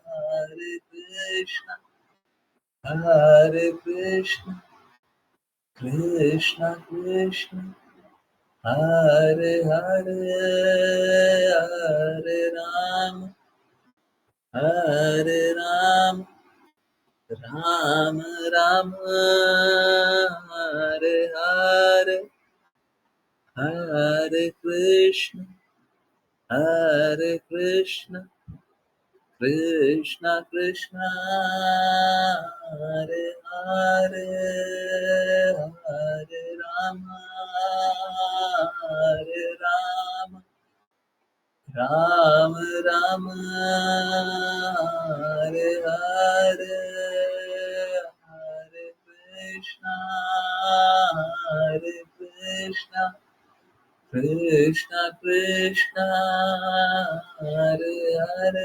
Speaker 1: Hare Krishna, Hare Krishna, Krishna Krishna, Hare Hare, Hare Rama, Hare Rama, Rama Rama, Hare Hare, Hare Krishna, Hare Krishna, Krishna Krishna, Hare Hare, Hare Rama, Hare Rama, Rama Rama, Hare Hare, Hare Krishna, Hare Krishna, Krishna Krishna, Hare Hare,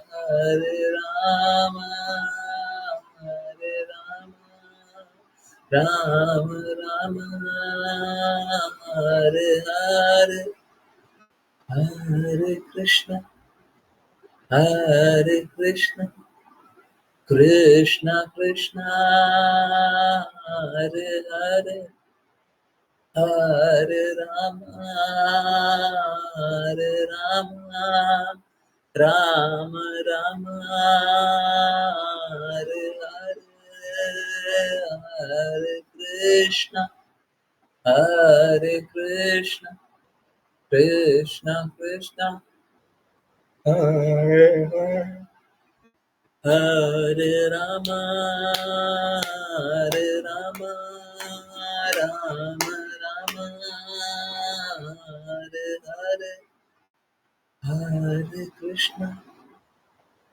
Speaker 1: Hare Rama, Hare Rama, Rama Rama, Hare Hare, Hare Krishna, Hare Krishna, Krishna Krishna, Hare Hare, Hare Rama, Hare Rama, Rama Rama, Hare Hare, Hare Krishna, Hare Krishna, Krishna Krishna, Hare Hare, Hare Rama, Hare Rama, Rama Rama, Hare Hare, Hare Krishna,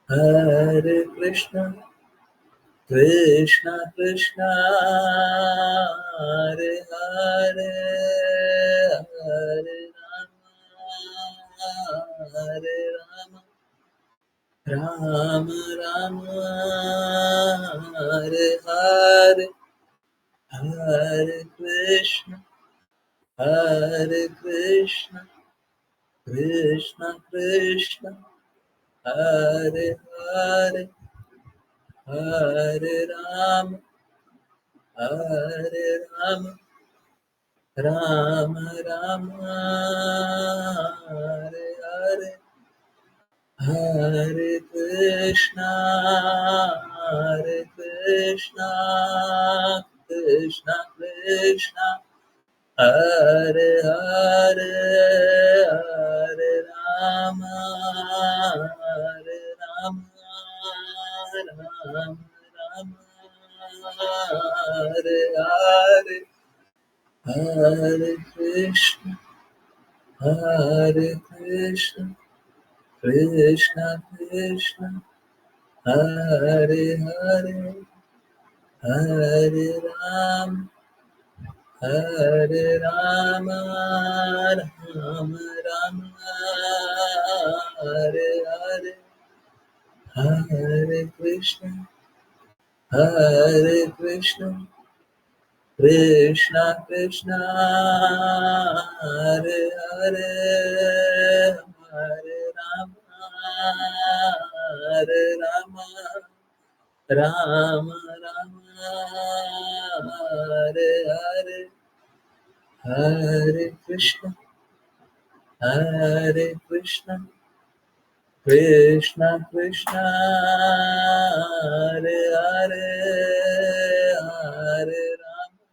Speaker 1: Hare Krishna, Krishna Krishna, Hare Hare, Hare Rama, Hare Rama, Rama Rama, Hare Hare, Hare Krishna, Hare Krishna, Krishna Krishna, Hare Hare, Hare Rama, Hare Rama, Rama Rama, Hare Hare, Hare Krishna, Hare Krishna, Krishna Krishna, Hare Hare, Hare Rama, Hare Rama, Rama Rama, Hare Hare, Hare Krishna, Hare Krishna, Krishna Krishna, Hare Hare, Hare Rama, Hare Rama, Rama Rama, Hare Hare, Hare Krishna, Hare Krishna, Krishna Krishna, Hare Hare, Hare Rama, Hare Rama, Rama Rama, Hare Hare, Hare Krishna, Hare Krishna, Krishna Krishna, Hare Hare, Hare Rama,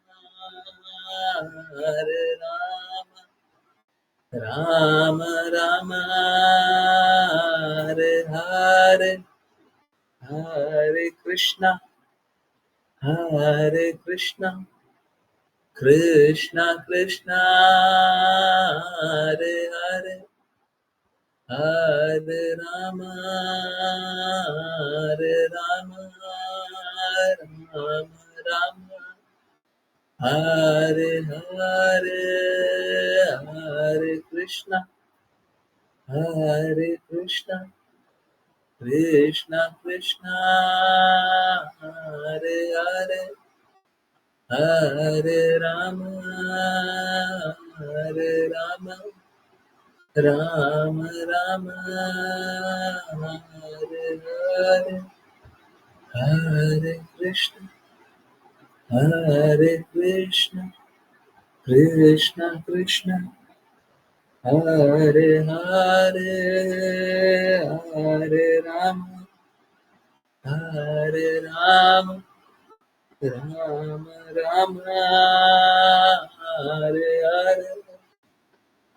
Speaker 1: Hare Rama, Rama Rama, Hare Hare, Hare Krishna, Hare Krishna, Krishna Krishna, Hare Hare, Hare Rama, Hare Rama, Rama Rama, Hare Hare, Hare Krishna, Hare Krishna, Krishna Krishna, Hare Hare, Hare Rama, Hare Rama, Rama Rama, Hare Hare, Hare Krishna, Hare Krishna, Krishna Krishna, Hare Hare, Hare Rama, Hare Rama, Rama Rama, Hare Hare,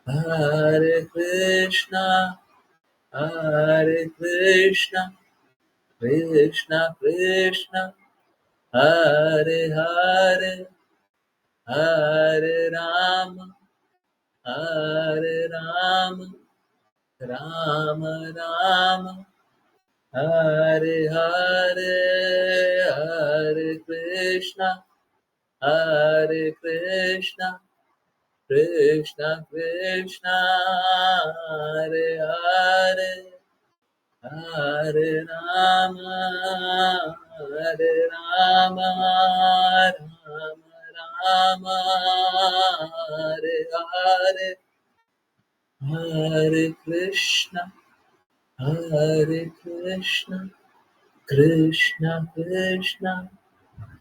Speaker 1: Hare Krishna, Hare Krishna, Krishna Krishna, Hare Hare, Hare Rama, Hare Rama, Rama Rama, Hare Hare, Hare Krishna, Hare Krishna, Krishna Krishna, Hare Hare, Hare Rama, Hare Rama, Rama Rama, Hare Hare, Hare Krishna, Hare Krishna, Krishna Krishna,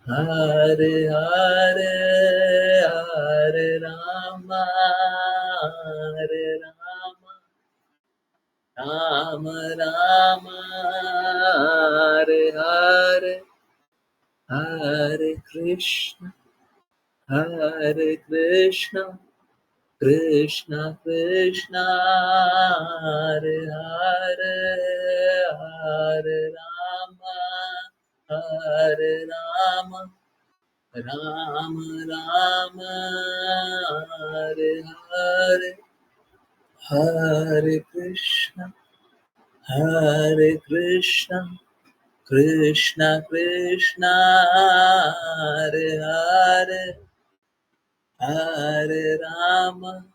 Speaker 1: Hare Hare, Hare Rama, Hare Rama, Rama Rama, Hare Hare, Hare Krishna, Hare Krishna, Krishna Krishna, Hare Hare, Hare Rama, Hare Rama, Rama Rama, Hare Hare, Hare Krishna, Hare Krishna, Krishna Krishna, Hare Hare, Hare Rama,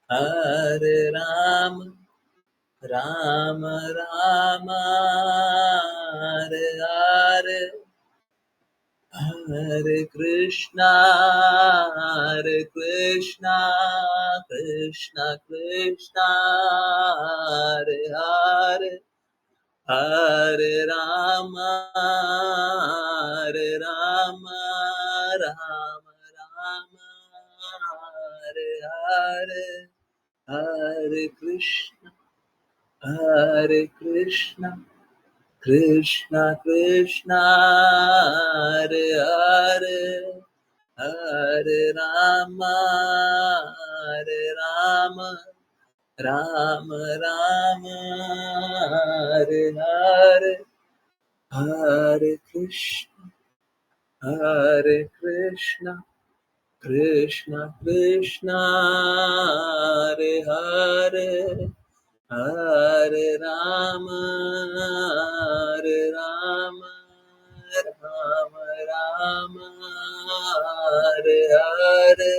Speaker 1: Hare Rama, Rama Rama, Hare Hare, Hare Krishna, Hare Krishna, Krishna Krishna, Hare Hare, Hare Rama, Hare Rama, Rama Rama, Hare Hare, Hare Krishna, Hare Krishna, Krishna Krishna, Hare Hare, Hare Rama, Hare Rama, Rama Rama, Hare Hare, Hare Krishna, Hare Krishna, Krishna Krishna, Hare Hare, Hare Rama, Hare Rama, Rama Rama, Hare Hare,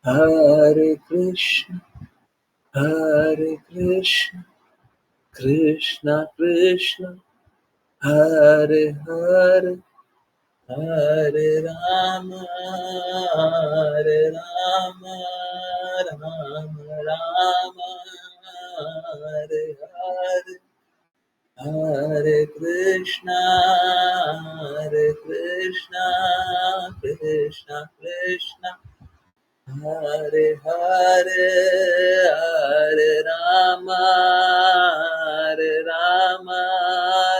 Speaker 1: Hare Krishna, Hare Krishna, Krishna Krishna, Hare Hare, Hare Rama, Hare Rama, Rama Rama, Hare Hare, Hare Krishna, Hare Krishna, Krishna Krishna, Hare Hare, Hare Rama, Hare Rama,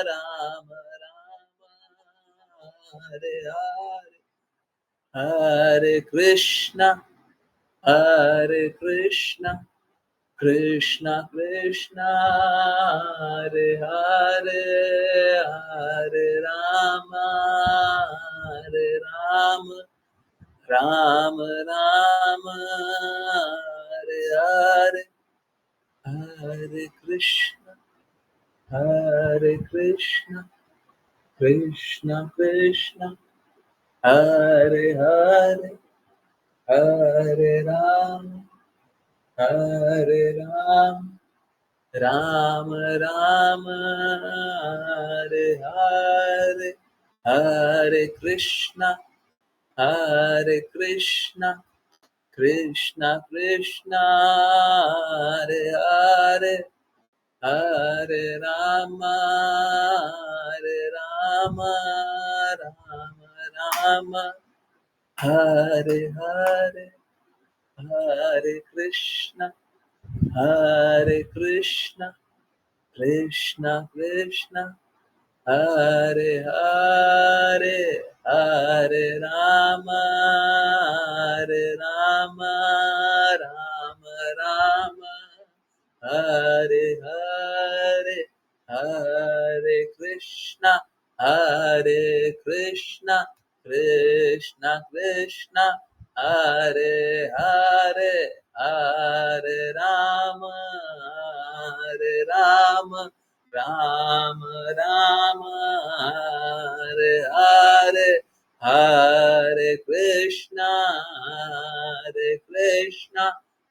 Speaker 1: Rama Rama, Hare Hare, Hare Krishna, Hare Krishna, Krishna Krishna, Hare Hare, Hare Rama, Hare Rama, Rama Rama, Hare Hare, Hare Krishna, Hare Krishna, Krishna Krishna, Hare Hare, Hare Rama, Hare Rama, Rama Rama, Hare Hare, Hare Krishna, Hare Krishna, Krishna Krishna, Hare Hare, Hare Rama, Hare Rama, Rama Rama, Hare Hare, Hare Krishna, Hare Krishna, Krishna Krishna, Hare Hare, Hare Rama, Hare Rama, Rama Rama, Hare Hare, Hare Krishna, Hare Krishna, Krishna Krishna, Hare Hare, Hare Rama, Hare Rama, Rama Rama, Hare Hare, Hare Krishna, Hare Krishna,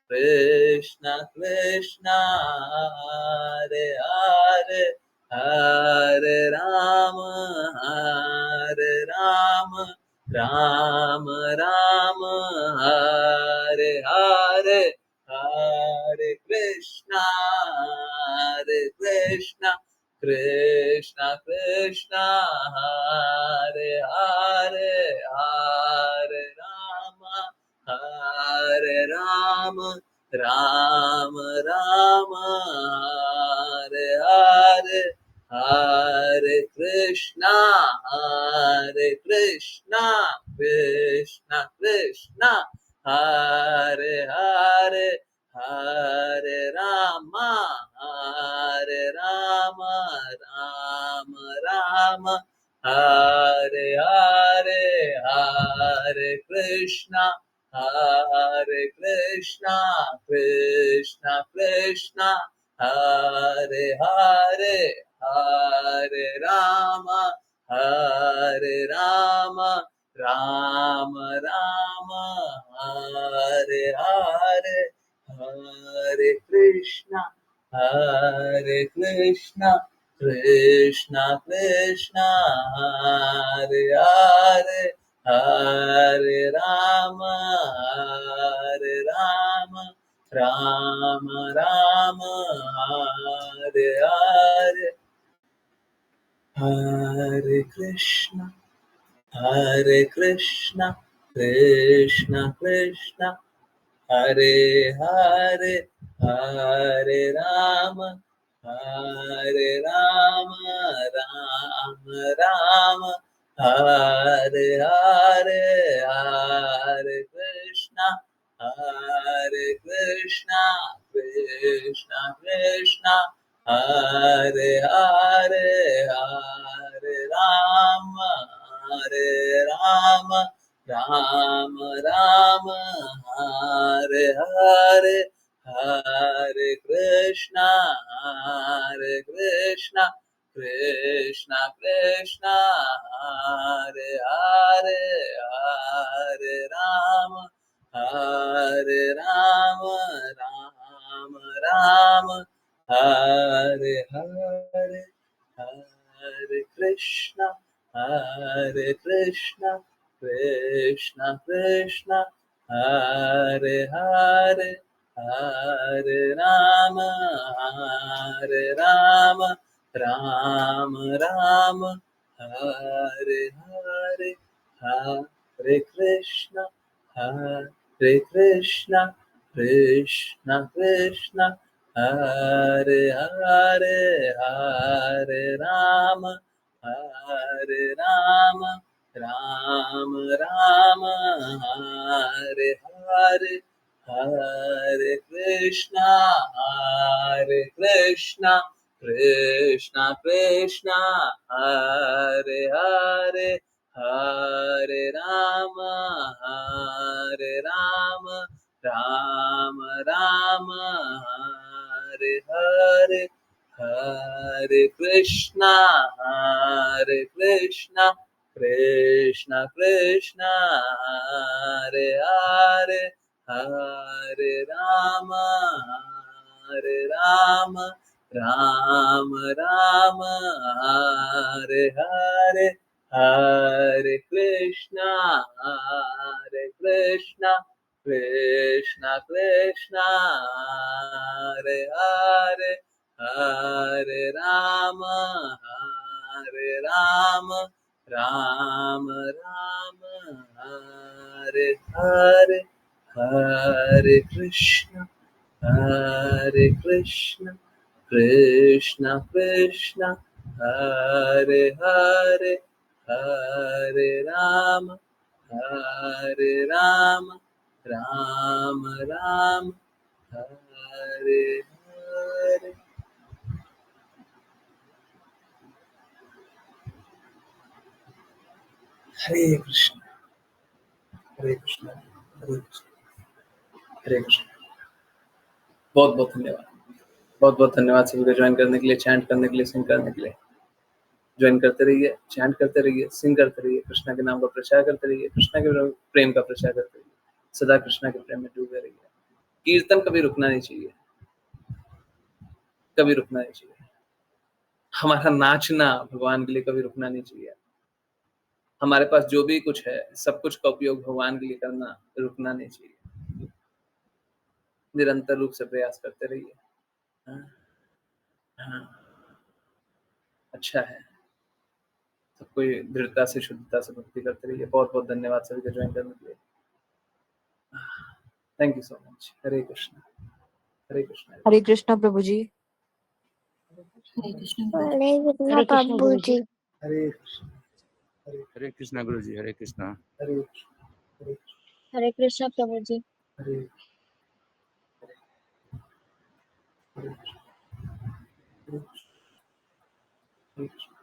Speaker 1: Krishna Krishna, Hare Hare, Hare Rama, Hare Rama, Rama Rama, Hare Hare, Hare Krishna, Hare Krishna, Krishna Krishna, Hare Hare, Hare Rama, Hare Rama, Rama Rama, Hare Hare, Hare Krishna, Hare Krishna, Krishna Krishna, Hare Hare, Hare Rama, Hare Rama, Rama Rama, Hare Hare, Hare Krishna, Hare Krishna, Krishna Krishna, Hare Hare, Hare Rama, Hare Rama, Rama Rama, Hare Hare, Hare Krishna, Hare Krishna, Krishna Krishna, Hare Hare, Hare Rama, Hare Rama, Rama Rama, Hare Hare, Hare Krishna, Hare Krishna, Krishna Krishna, Hare Hare, Hare Rama, Hare Rama, Rama Rama, Hare Hare, Hare Krishna, Hare Krishna, Krishna Krishna, Hare Hare, Hare Rama, Hare Rama, Rama Rama, Hare Hare, Hare Krishna, Hare Krishna, Krishna Krishna, Hare Hare, Hare Rama, Hare Rama, Rama Rama, Hare Hare, Hare Krishna, Hare Krishna, Krishna Krishna, Hare Hare, Hare Rama, Hare Rama, Rama Rama, Hare Hare, Hare Krishna, Hare Krishna, Krishna Krishna, Hare Hare, Hare Rama, Hare Rama, Rama Rama, Hare Hare, Hare Krishna, Hare Krishna, Krishna Krishna, Hare Hare, Hare Rama, Hare Rama, Rama Rama, Hare Hare, Hare Krishna, Hare Krishna, Krishna Krishna, Hare Hare, Hare Rama, Hare Rama, Rama Rama, Hare Hare, Hare Krishna, Hare Krishna, Krishna Krishna, Hare Hare, Hare Rama, Hare Rama, Rama Rama, Hare Hare, Hare Krishna, Hare Krishna, Krishna Krishna, Hare Hare, Hare Rama, Hare Rama, Rama Rama, Hare Hare. Hare Krishna, Hare Krishna, Hare Krishna, Hare Krishna. बहुत बहुत धन्यवाद, बहुत बहुत धन्यवाद सभी को join करने के लिए, चैंट करने के लिए, सिंग करने के लिए। ज्वाइन करते रहिए, चैंट करते रहिए, सिंग करते रहिए, कृष्णा के नाम का प्रचार करते रहिए, कृष्णा के प्रेम का प्रचार करते रहिए, सदा कृष्णा के प्रेम में डूबे रहिए। कीर्तन कभी रुकना नहीं चाहिए, कभी रुकना नहीं चाहिए। हमारा नाचना भगवान के लिए कभी रुकना नहीं चाहिए। हमारे पास जो भी कुछ है, सब कुछ का उपयोग भगवान के लिए करना रुकना नहीं चाहिए। निरंतर रूप से प्रयास करते रहिए। हाँ, हाँ, अच्छा है। सब कोई दृढ़ता से, शुद्धता से भक्ति करते रहिए। बहुत बहुत धन्यवाद सभी को ज्वाइन करने के लिए। Thank you so much. Hare Krishna, Hare Krishna,
Speaker 4: Hare Krishna प्रभु जी।
Speaker 2: हरे कृष्णा प्रभु जी।
Speaker 1: हरे कृष्णा,
Speaker 5: हरे कृष्णा गुरु जी। हरे कृष्णा।
Speaker 1: हरे कृष्णा,
Speaker 2: हरे कृष्णा प्रभु जी।
Speaker 1: हरे हरे कृष्णा, हरे कृष्णा।